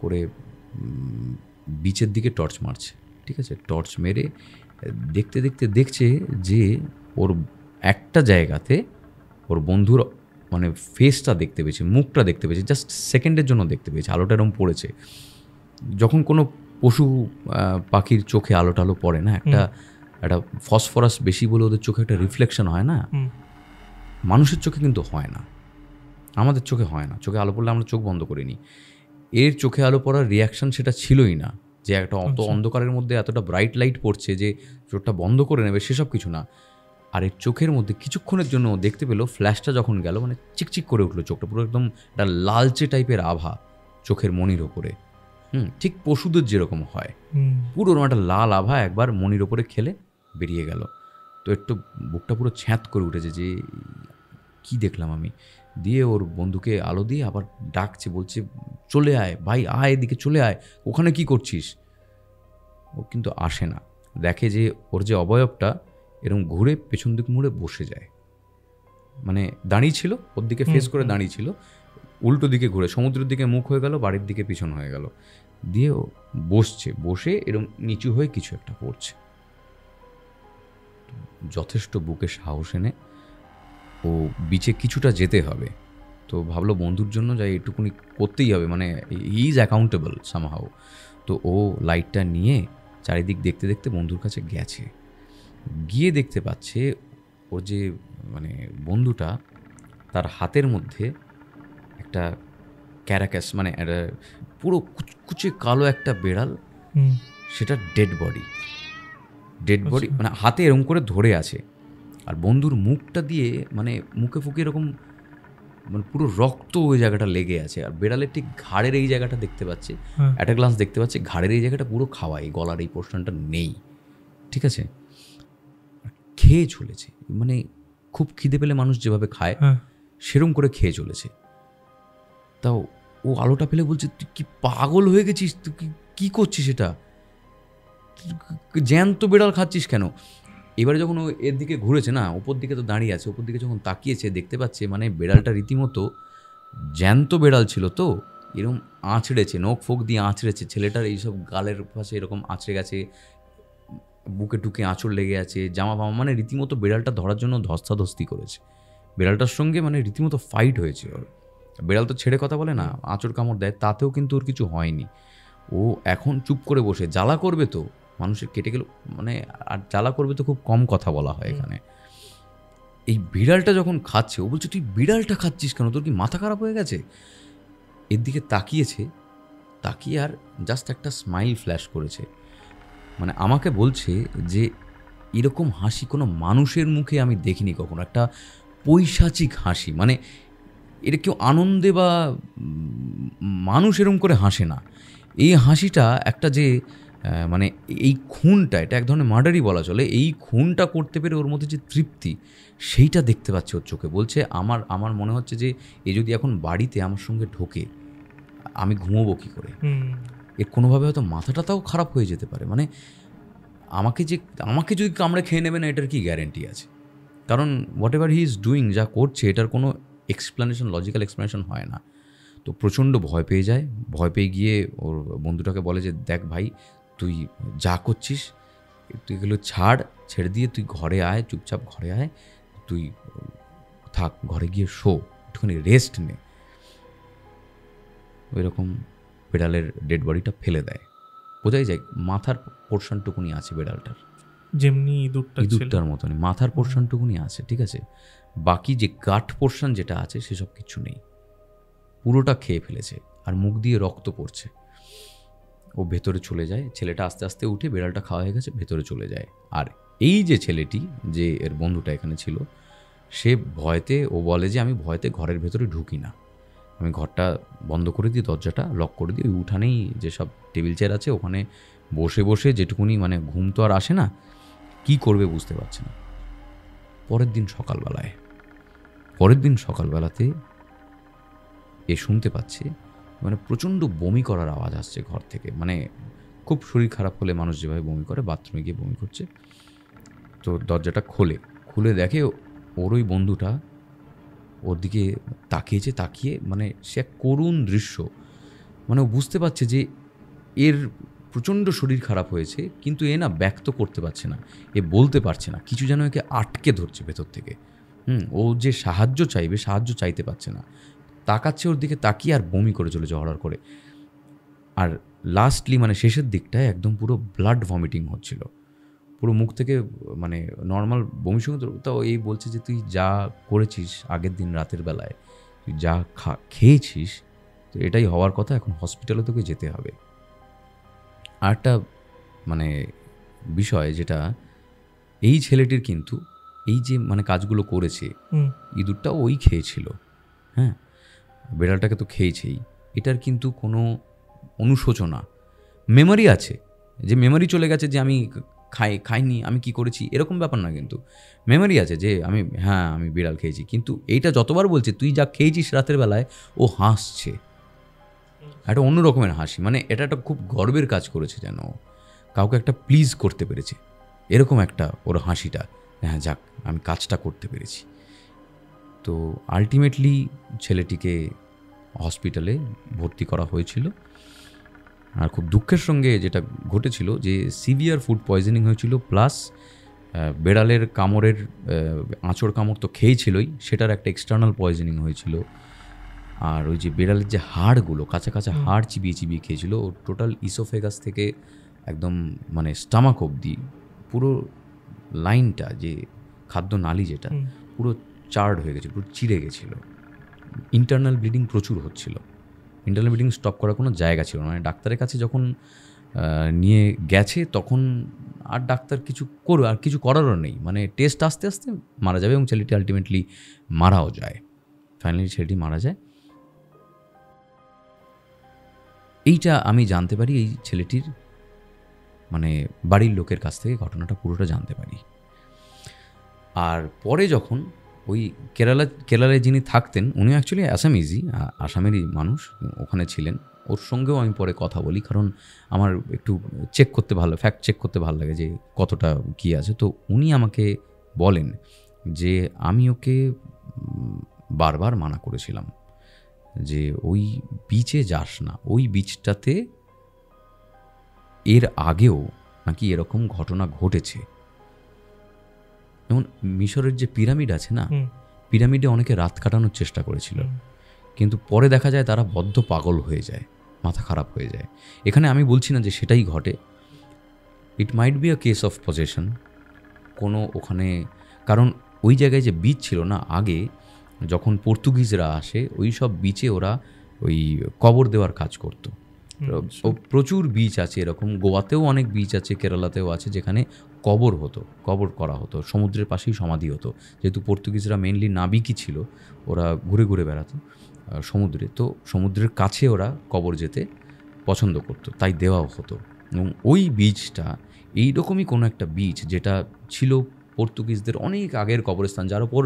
করে বিচের দিকে টর্চ মারছে। ঠিক আছে, টর্চ মেরে দেখছে যে ওর একটা জায়গাতে ওর বন্ধুর মানে ফেসটা দেখতে পেয়েছে, মুখটা দেখতে পেয়েছে, জাস্ট সেকেন্ডের জন্য দেখতে পেয়েছে। আলোটা এরকম পড়েছে, যখন কোনো পশু পাখির চোখে আলো টালো পড়ে না, একটা ফসফরাস বেশি বলে ওদের চোখে একটা রিফ্লেকশন হয় না, মানুষের চোখে কিন্তু হয় না, আমাদের চোখে হয় না। চোখে আলো পড়লে আমরা চোখ বন্ধ করে নিই, এর চোখে আলো পড়ার রিয়াকশান সেটা ছিলই না, যে একটা অত অন্ধকারের মধ্যে এতটা ব্রাইট লাইট পড়ছে যে চোখটা বন্ধ করে নেবে, সেসব কিছু না। আর এর চোখের মধ্যে কিছুক্ষণের জন্য দেখতে পেলো, ফ্ল্যাশটা যখন গেল মানে চিকচিক করে উঠলো চোখটা, পুরো একদম একটা লালচে টাইপের আভা চোখের মনির ওপরে। ঠিক পশুদের যেরকম হয়, পুরো ওরকম একটা লাল আভা একবার মনির ওপরে খেলে বেরিয়ে গেল। তো একটু বুকটা পুরো ছ্যাঁত করে উঠেছে যে কি দেখলাম আমি। দিয়ে ওর বন্ধুকে আলো দিয়ে আবার ডাকছে, বলছে চলে আয় ভাই, আয় এদিকে চলে আয়, ওখানে কি করছিস। ও কিন্তু আসে না, দেখে যে ওর যে অবয়বটা এরকম ঘুরে পেছন দিক মুড়ে বসে যায়, মানে দাঁড়িয়ে ছিল ওর দিকে ফেস করে দাঁড়িয়ে ছিল, উল্টো দিকে ঘুরে সমুদ্রের দিকে মুখ হয়ে গেল, বাড়ির দিকে পিছন হয়ে গেল, দিয়ে ও বসছে, বসে এরকম নিচু হয়ে কিছু একটা করছে। যথেষ্ট বুকে সাহস এনে ও বিচে কিছুটা যেতে হবে, তো ভাবলো বন্ধুর জন্য যাই এটুকুনি করতেই হবে, মানে হি ইজ অ্যাকাউন্টেবল সামহাউ। তো ও লাইটটা নিয়ে চারিদিক দেখতে দেখতে বন্ধুর কাছে গেছে, গিয়ে দেখতে পাচ্ছে ও যে মানে বন্ধুটা, তার হাতের মধ্যে একটা ক্যারাকাস, মানে একটা পুরো কুচকুচে কালো একটা বেড়াল, সেটা ডেড বডি, মানে হাতে এরকম করে ধরে আছে। আর বন্ধুর মুখটা দিয়ে মানে মুখে ফুকে এরকম মানে পুরো রক্ত ওই জায়গাটা লেগে আছে। আর বেড়ালের ঠিক ঘাড়ের এই জায়গাটা দেখতে পাচ্ছে, একটা গ্লাস দেখতে পাচ্ছে, ঘাড়ের এই জায়গাটা পুরো খাওয়া, এই গলার এই পোর্শনটা নেই, ঠিক আছে। খেয়ে চলেছে, মানে খুব খিদে পেলে মানুষ যেভাবে খায় সেরম করে খেয়ে চলেছে। তাও ও আলোটা পেলে বলছে, তুই কি পাগল হয়ে গেছিস, তুই কি করছিস, এটা জ্যান্ত বেড়াল খাচ্ছিস কেন। এবারে যখন ও এর দিকে ঘুরেছে না, উপর দিকে তো দাঁড়িয়ে আছে, উপর দিকে যখন তাকিয়েছে দেখতে পাচ্ছে মানে বেড়ালটা রীতিমতো জ্যান্ত বেড়াল ছিল, তো এরকম আঁচড়েছে, নখ ফোক দিয়ে আঁচড়েছে, ছেলেটার এইসব গালের পাশে এরকম আঁচড়ে গেছে, বুকে টুকে আঁচড় লেগে আছে, জামা ফামা, মানে রীতিমতো বেড়ালটা ধরার জন্য ধস্তাধস্তি করেছে, বেড়ালটার সঙ্গে মানে রীতিমতো ফাইট হয়েছে ওর। বেড়াল তো ছেড়ে কথা বলে না, আঁচড় কামড় দেয়, তাতেও কিন্তু ওর কিছু হয়নি। ও এখন চুপ করে বসে, জ্বালা করবে তো মানুষের কেটে গেল, মানে আর জ্বালা করবে তো খুব কম কথা বলা হয় এখানে। এই বিড়ালটা যখন খাচ্ছে, ও বলছে তুই বিড়ালটা খাচ্ছিস কেন, তোর কি মাথা খারাপ হয়ে গেছে। এর দিকে তাকিয়েছে, তাকিয়ে আর জাস্ট একটা স্মাইল ফ্ল্যাশ করেছে, মানে আমাকে বলছে যে এরকম হাসি কোনো মানুষের মুখে আমি দেখিনি কখনো, একটা পৈশাচিক হাসি, মানে এটা কেউ আনন্দে বা মানুষ এরকম করে হাসে না। এই হাসিটা একটা যে মানে এই খুনটা, এটা এক ধরনের মার্ডারই বলা চলে, এই খুনটা করতে পেরে ওর মধ্যে যে তৃপ্তি, সেইটা দেখতে পাচ্ছে ওর চোখে। বলছে আমার মনে হচ্ছে যে এ যদি এখন বাড়িতে আমার সঙ্গে ঢোকে, আমি ঘুমোবো কী করে, এর কোনোভাবে হয়তো মাথাটা তাও খারাপ হয়ে যেতে পারে, মানে আমাকে যদি কামড়ে খেয়ে নেবে না, এটার কি গ্যারেন্টি আছে। কারণ what ever he is doing, যা করছে এটার কোনো এক্সপ্লেনেশন, লজিক্যাল এক্সপ্লেনেশন হয় না। তো প্রচণ্ড ভয় পেয়ে যায়, ভয় পেয়ে গিয়ে ওর বন্ধুটাকে বলে যে দেখ ভাই, তুই যা করছিস তুই এগুলো ছেড়ে দিয়ে তুই ঘরে আয়, চুপচাপ ঘরে আয়, তুই থাক, ঘরে গিয়ে শো, একটুখানি রেস্ট নে। ওই রকম বেড়ালের ডেড বডিটা ফেলে দেয়, বোঝাই যায় মাথার পোর্শনটুকুনি আছে বেড়ালটার, যেমনি ইঁদুরটার মতনই মাথার পোর্শনটুকুনি আছে, ঠিক আছে। বাকি যে গাট পোর্শন যেটা আছে সেসব কিছু নেই, পুরোটা খেয়ে ফেলেছে, আর মুখ দিয়ে রক্ত পড়ছে। ও ভেতরে চলে যায়, ছেলেটা আস্তে আস্তে উঠে, বেড়ালটা খাওয়া হয়ে গেছে, ভেতরে চলে যায়। আর এই যে ছেলেটি, যে এর বন্ধুটা এখানে ছিল, সে ভয়তে, ও বলে যে আমি ভয়তে ঘরের ভেতরে ঢুকি না, আমি ঘরটা বন্ধ করে দিই, দরজাটা লক করে দিই, ওই উঠানেই যেসব টেবিল চেয়ার আছে ওখানে বসে বসে যেটুকুনি, মানে ঘুম তো আর আসে না, কি করবে বুঝতে পারছে না। পরের দিন সকালবেলাতে এ শুনতে পাচ্ছে মানে প্রচণ্ড বমি করার আওয়াজ আসছে ঘর থেকে, মানে খুব শরীর খারাপ হলে মানুষ যেভাবে বমি করে, বাথরুমে গিয়ে বমি করছে। তো দরজাটা খুলে দেখে ওর ওই বন্ধুটা ওর দিকে তাকিয়ে মানে সে এক করুণ দৃশ্য, মানে ও বুঝতে পারছে যে এর প্রচণ্ড শরীর খারাপ হয়েছে, কিন্তু এ না ব্যক্ত করতে পারছে না, এ বলতে পারছে না, কিছু যেন একে আটকে ধরছে ভেতর থেকে। ও যে সাহায্য চাইবে, সাহায্য চাইতে পারছে না, তাকাচ্ছে ওর দিকে, তাকিয়ে আর বমি করে চলেছে হড়ার করে। আর লাস্টলি মানে শেষের দিকটায় একদম পুরো ব্লাড ভমিটিং হচ্ছিল, পুরো মুখ থেকে, মানে নর্মাল বমির সঙ্গে। তাও এই বলছে যে তুই যা করেছিস আগের দিন রাতের বেলায়, তুই যা খেয়েছিস, তো এটাই হওয়ার কথা, এখন হসপিটালে তোকে যেতে হবে। আর একটা মানে বিষয় যেটা, এই ছেলেটির কিন্তু এই যে মানে কাজগুলো করেছে, ইঁদুরটা ওই খেয়েছিল, হ্যাঁ, বেড়ালটাকে তো খেয়েছেই, এটার কিন্তু কোনো অনুশোচনা, মেমোরি আছে, যে মেমোরি চলে গেছে যে আমি খাইনি, আমি কি করেছি, এরকম ব্যাপার না, কিন্তু মেমোরি আছে যে আমি বিড়াল খেয়েছি। কিন্তু এইটা যতবার বলছে তুই যা খেয়েছিস রাতের বেলায়, ও হাসছে একটা অন্য রকমের হাসি, মানে এটা একটা খুব গর্বের কাজ করেছে, যেন কাউকে একটা প্লিজ করতে পেরেছে, এরকম একটা ওর হাসিটা, হ্যাঁ যাক আমি কাজটা করতে পেরেছি। তো আলটিমেটলি ছেলেটিকে হসপিটালে ভর্তি করা হয়েছিল। আর খুব দুঃখের সঙ্গে যেটা ঘটেছিল যে সিভিয়ার ফুড পয়জনিং হয়েছিল, প্লাস বেড়ালের কামড়ের আঁচড় কামড় তো খেয়েছিলই, সেটার একটা এক্সটার্নাল পয়জনিং হয়েছিল। আর ওই যে বেড়ালের যে হাড়গুলো, কাঁচা কাঁচা হাড় চিবিয়ে চিবিয়ে খেয়েছিল, ও টোটাল ইসোফেগাস থেকে একদম মানে স্টামাক অবধি পুরো লাইনটা, যে খাদ্য নালী যেটা, পুরো চার্ড হয়ে গেছে, পুরো চিড়ে গেছিলো। ইন্টারনাল ব্লিডিং প্রচুর হচ্ছিল, ইন্টারনাল ব্লিডিং স্টপ করার কোনো জায়গা ছিল না। মানে ডাক্তারের কাছে যখন নিয়ে গেছে তখন আর ডাক্তার কিছু করারও নেই, মানে টেস্ট আস্তে আস্তে মারা যাবে, এবং ছেলেটি আলটিমেটলি মারাও যায়। ফাইনালি ছেলেটি মারা যায়। এইটা আমি জানতে পারি এই ছেলেটির মানে বাড়ির লোকের কাছ থেকে, ঘটনাটা পুরোটা জানতে পারি। আর পরে যখন ওই কেরালায় যিনি থাকতেন, উনি অ্যাকচুয়ালি আসামেরই মানুষ, ওখানে ছিলেন। ওর সঙ্গেও আমি পরে কথা বলি, কারণ আমার একটু ফ্যাক্ট চেক করতে ভালো লাগে যে কতটা কী আছে। তো উনি আমাকে বলেন যে আমি ওকে বারবার মানা করেছিলাম যে ওই বিচে যাস না, ওই বিচটাতে এর আগেও নাকি এরকম ঘটনা ঘটেছে। যেমন মিশরের যে পিরামিড আছে না, পিরামিডে অনেকে রাত কাটানোর চেষ্টা করেছিল, কিন্তু পরে দেখা যায় তারা বদ্ধ পাগল হয়ে যায়, মাথা খারাপ হয়ে যায়। এখানে আমি বলছি না যে সেটাই ঘটে, it might be a case of possession কোনো ওখানে, কারণ ওই জায়গায় যে বিচ ছিল না আগে, যখন পর্তুগিজরা আসে ওই সব বিচে ওরা ওই কবর দেওয়ার কাজ করতো। প্রচুর বিচ আছে এরকম, গোয়াতেও অনেক বিচ আছে, কেরালাতেও আছে, যেখানে কবর করা হতো, সমুদ্রের পাশেই সমাধি হতো। যেহেতু পর্তুগিজরা মেনলি নাবিকই ছিল, ওরা ঘুরে ঘুরে বেড়াতো সমুদ্রে, তো সমুদ্রের কাছে ওরা কবর যেতে পছন্দ করতো, তাই দেওয়াও হতো। এবং ওই বিচটা এইরকমই কোনো একটা বিচ, যেটা ছিল পর্তুগিজদের অনেক আগের কবরস্থান, যার উপর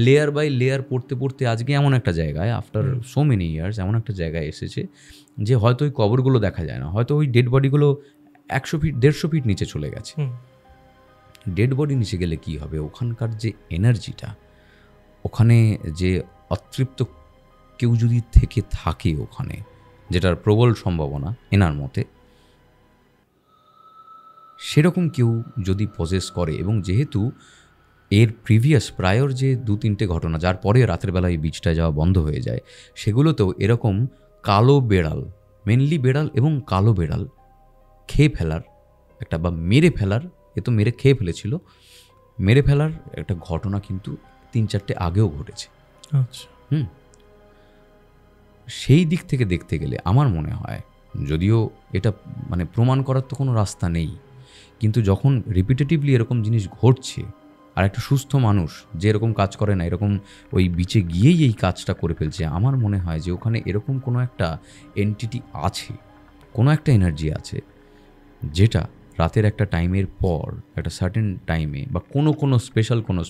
লেয়ার বাই লেয়ার পড়তে পড়তে আজকে এমন একটা জায়গায়, আফটার সো মেনি ইয়ার্স এমন একটা জায়গায় এসেছে যে হয়তো ওই কবরগুলো দেখা যায় না, হয়তো ওই ডেড বডিগুলো 100 ফিট 150 ফিট নিচে চলে গেছে। ডেড বডি নিচে গেলে কি হবে, ওখানকার যে এনার্জিটা, ওখানে যে অতৃপ্ত কেউ যদি থেকে থাকে ওখানে, যেটার প্রবল সম্ভাবনা এনার মতে, সেরকম কেউ যদি পজেস করে, এবং যেহেতু এর প্রায়র যে 2-3টে ঘটনা, যার পরে রাতের বেলায় এই বিচটায় যাওয়া বন্ধ হয়ে যায়, সেগুলোতেও এরকম কালো বেড়াল, মেনলি বেড়াল এবং কালো বেড়াল খেয়ে ফেলার একটা, বা মেরে ফেলার, এ তো মেরে খেয়ে ফেলেছিল, মেরে ফেলার একটা ঘটনা কিন্তু 3-4টে আগেও ঘটেছে। আচ্ছা, সেই দিক থেকে দেখতে গেলে আমার মনে হয়, যদিও এটা মানে প্রমাণ করার তো কোনো রাস্তা নেই, কিন্তু যখন রিপিটেটিভলি এরকম জিনিস ঘটছে, আর একটা সুস্থ মানুষ যে এরকম কাজ করে না, এরকম ওই বিচে গিয়েই এই কাজটা করে ফেলছে, আমার মনে হয় যে ওখানে এরকম কোনো একটা এন্টিটি আছে, কোনো একটা এনার্জি আছে, যেটা রাতের একটা টাইমের পর, একটা সার্টেন টাইমে, বা কোনো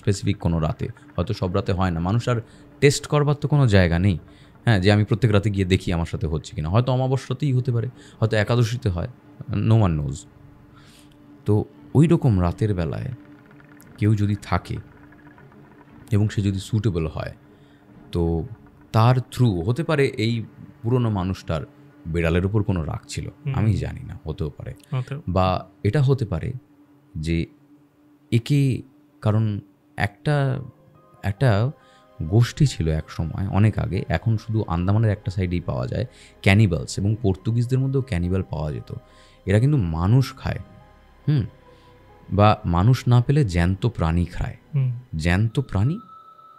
স্পেসিফিক কোনো রাতে, হয়তো সব রাতে হয় না, মানুষ আর টেস্ট করবার তো কোনো জায়গা নেই, হ্যাঁ, যে আমি প্রত্যেক রাতে গিয়ে দেখি আমার সাথে হচ্ছে কিনা, হয়তো অমাবস্যাতেই হতে পারে, হয়তো একাদশীতে হয়, নো ওয়ান নোজ। তো ওই রকম রাতের বেলায় কেউ যদি থাকে এবং সে যদি সুটেবল হয়, তো তার থ্রু হতে পারে এই পুরনো মানুষটার বেড়ালের উপর কোনো রাগ ছিল, আমি জানি না, হতেও পারে, বা এটা হতে পারে যে একে, কারণ একটা গোষ্ঠী ছিল এক সময় অনেক আগে, এখন শুধু আন্দামানের একটা সাইডেই পাওয়া যায় ক্যানিবালস, এবং পর্তুগিজদের মধ্যেও ক্যানিবাল পাওয়া যেত। এরা কিন্তু মানুষ খায়, বা মানুষ না পেলে জ্যান্ত প্রাণী খায়, জ্যান্ত প্রাণী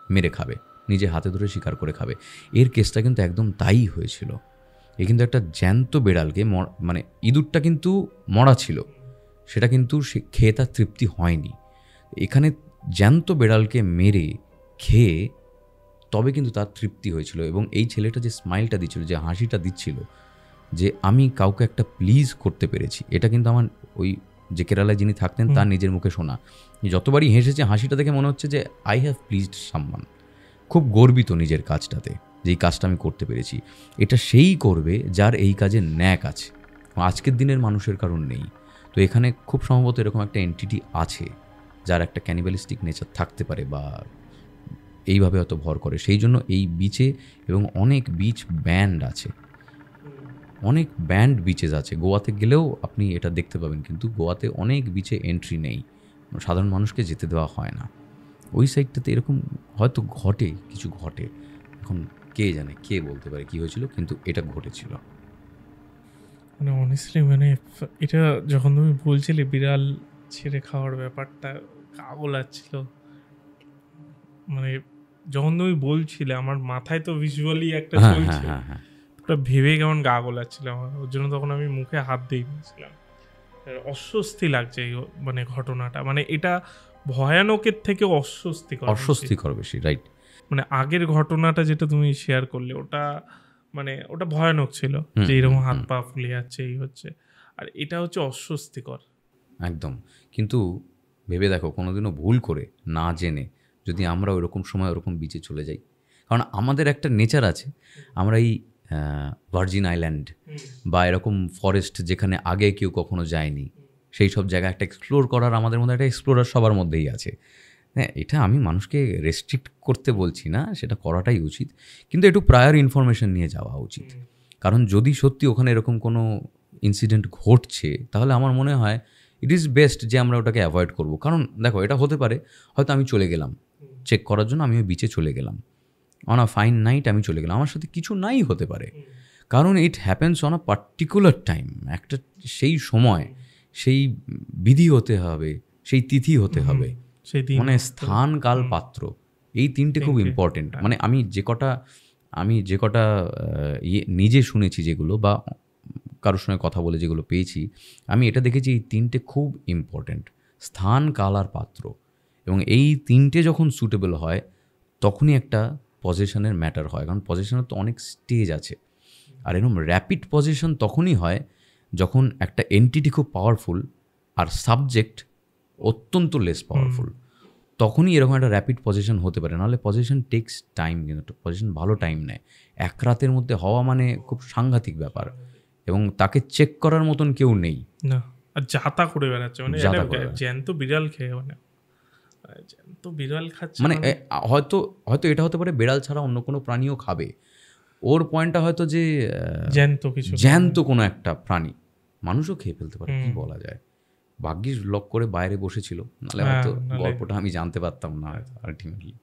মেরে খাবে, নিজে হাতে ধরে শিকার করে খাবে। এর কেসটা কিন্তু একদম তাই হয়েছিল। এ কিন্তু একটা জ্যান্ত বেড়ালকে, মানে ইঁদুরটা কিন্তু মরা ছিল, সেটা কিন্তু সে খেয়ে তার তৃপ্তি হয়নি, এখানে জ্যান্ত বেড়ালকে মেরে খেয়ে তবে কিন্তু তার তৃপ্তি হয়েছিল। এবং এই ছেলেটা যে স্মাইলটা দিচ্ছিল, যে হাসিটা দিচ্ছিল, যে আমি কাউকে একটা প্লিজ করতে পেরেছি। এটা কিন্তু আমার ওই যে কেরালায় যিনি থাকতেন তার নিজের মুখে শোনা। যতবারই হেসেছে, হাসিটা দেখে মনে হচ্ছে যে আই হ্যাভ প্লিজড সামওয়ান। খুব গর্বিত নিজের কাজটাতে, যে এই কাজটা আমি করতে পেরেছি। এটা সেই করবে যার এই কাজে ন্যাক আছে, আজকের দিনের মানুষের কারণ নেই। তো এখানে খুব সম্ভবত এরকম একটা এন্টিটি আছে যার একটা ক্যানিবালিস্টিক নেচার থাকতে পারে বা এইভাবে হয়তো ভর করে। সেই জন্য এই বিচে, এবং অনেক বিচ ব্যান্ড আছে, অনেক ব্যান্ড বিচেস আছে। গোয়াতে গেলেও আপনি এটা দেখতে পাবেন, কিন্তু গোয়াতে অনেক বিচে এন্ট্রি নেই, সাধারণ মানুষকে যেতে দেওয়া হয় না। ওই সাইডটাতে এরকম হয়তো ঘটে, কিছু ঘটে। এখন কে জানে, কে বলতে পারে কী হয়েছিল, কিন্তু এটা ঘটেছিল। মানে অনেস্টলি মানে এটা যখন তুমি বলছিলে বিড়াল ছেড়ে খাওয়ার ব্যাপারটা, গা গোলাচ্ছিল। মানে যখন তুমি বলছিলে আমার মাথায় তো ভিজুয়ালি একটা চলছে, ওটা ভেবে কেমন গা গোলাচ্ছিল আমার। ওর জন্য তখন আমি মুখে হাত দিয়ে নিয়েছিলাম। অস্বস্তি লাগছে এই মানে ঘটনাটা, মানে এটা ভয়ানকের থেকে অস্বস্তিকর বেশি, রাইট। মানে আগের ঘটনাটা যেটা তুমি শেয়ার করলে, ওটা মানে ওটা ভয়ানক ছিল, যে এরকম হাত পা ফুলে যাচ্ছে, এই হচ্ছে। আর এটা হচ্ছে অস্বস্তিকর একদম। কিন্তু ভেবে দেখো, কোনোদিনও ভুল করে না জেনে যদি আমরা ওরকম সময় ওরকম বিচে চলে যাই, কারণ আমাদের একটা নেচার আছে, আমরা এই ভার্জিন আইল্যান্ড বা এরকম ফরেস্ট যেখানে আগে কেউ কখনো যায়নি, সেই সব জায়গা একটা এক্সপ্লোর করার আমাদের মধ্যে একটা এক্সপ্লোরার সবার মধ্যেই আছে। হ্যাঁ, এটা আমি মানুষকে রেস্ট্রিক্ট করতে বলছি না, সেটা করাটাই উচিত, কিন্তু একটু প্রায়র ইনফরমেশন নিয়ে যাওয়া উচিত। কারণ যদি সত্যি ওখানে এরকম কোনো ইনসিডেন্ট ঘটছে, তাহলে আমার মনে হয় ইট ইজ বেস্ট যে আমরা ওটাকে অ্যাভয়েড করব। কারণ দেখো, এটা হতে পারে হয়তো আমি চলে গেলাম চেক করার জন্য, আমি ওই বিচে চলে গেলাম অন আ ফাইন নাইট, আমি চলে গেলাম, আমার সাথে কিছু নাই হতে পারে। কারণ it happens on a particular time, একটা সেই সময়, সেই বিধি হতে হবে, সেই তিথি হতে হবে, মানে স্থান কাল পাত্র, এই তিনটে খুব ইম্পর্টেন্ট। মানে আমি যে কটা নিজে শুনেছি যেগুলো, বা কারোর সঙ্গে কথা বলে যেগুলো পেয়েছি, আমি এটা দেখেছি এই তিনটে খুব ইম্পর্টেন্ট, স্থান কাল আর পাত্র। এবং এই তিনটে যখন সুটেবল হয়, তখনই একটা পজিশনের ম্যাটার হয়। কারণ পজিশনের তো অনেক স্টেজ আছে, আর এরকম র্যাপিড পজিশন তখনই হয় যখন একটা এন্টিটি খুব পাওয়ারফুল আর সাবজেক্ট অত্যন্ত লেস পাওয়ারফুল, তখনই এরকম একটা র্যাপিড পজিশন হতে পারে। নাহলে পজিশন টেক্স টাইম, কিন্তু পজিশন ভালো টাইম নেয়। এক রাতের মধ্যে হওয়া মানে খুব সাংঘাতিক ব্যাপার, এবং তাকে চেক করার মতন কেউ নেই না। আর যাতা করে বেড়াচ্ছে, মানে জ্যান্ত বিড়াল খেয়ে, মানে জ্যান্ত বিড়াল খাচ্ছে, মানে হয়তো এটা হতে পারে বেড়াল ছাড়া অন্য কোনো প্রাণীও খাবে। ওর পয়েন্টটা হয়তো যে জ্যান্ত কোনো একটা প্রাণী মানুষও খেয়ে ফেলতে পারে, কি বলা যায়। ভাগ্যিস লক করে বাইরে বসেছিল, নাহলে হয়তো গল্পটা আমি জানতে পারতাম না হয়তো আলটিমেটলি।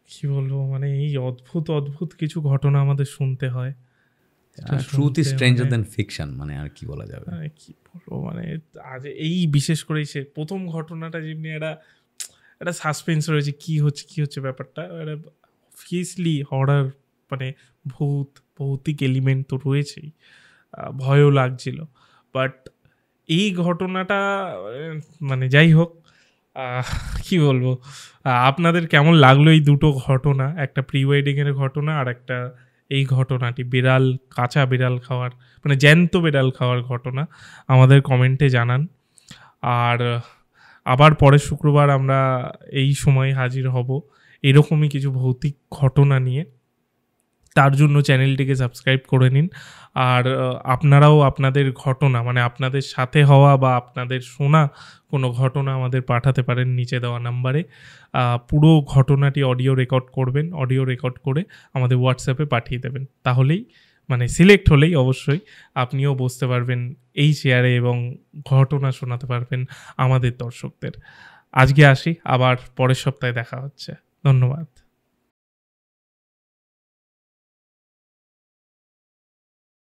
কি বলবো, মানে এই অদ্ভুত কিছু ঘটনা আমাদের শুনতে হয়। Truth is stranger than fiction, মানে আর কি বলা যাবে। কি বলবো, মানে আজ এই বিশেষ করে সে প্রথম ঘটনাটা যেমনি একটা সাসপেন্স রয়েছে, কি হচ্ছে ব্যাপারটা, অবভিয়াসলি হরার, মানে ভৌতিক এলিমেন্ট তো রয়েছেই, ভয়ও লাগছিল। বাট এই ঘটনাটা মানে যাই হোক, কি বলবো, আপনাদের কেমন লাগলো এই দুটো ঘটনা, একটা প্রি ওয়েডিংয়ের ঘটনা আর একটা এই ঘটনাটি কাঁচা বিড়াল খাওয়ার, মানে জ্যান্ত বিড়াল খাওয়ার ঘটনা, আমাদের কমেন্টে জানান। আর আবার পরের শুক্রবার আমরা এই সময় হাজির হব এরকমই কিছু ভৌতিক ঘটনা নিয়ে। তার জন্য চ্যানেলটিকে সাবস্ক্রাইব করে নিন। আর আপনারাও আপনাদের ঘটনা, মানে আপনাদের সাথে হওয়া বা আপনাদের শোনা কোনো ঘটনা আমাদের পাঠাতে পারেন নিচে দেওয়া নাম্বারে। পুরো ঘটনাটি অডিও রেকর্ড করবেন, অডিও রেকর্ড করে আমাদের হোয়াটসঅ্যাপে পাঠিয়ে দেবেন। তাহলেই, মানে সিলেক্ট হলেই অবশ্যই আপনিও বসতে পারবেন এই চেয়ারে এবং ঘটনা শোনাতে পারবেন আমাদের দর্শকদের। আজকে আসি, আবার পরের সপ্তাহে দেখা হচ্ছে। ধন্যবাদ।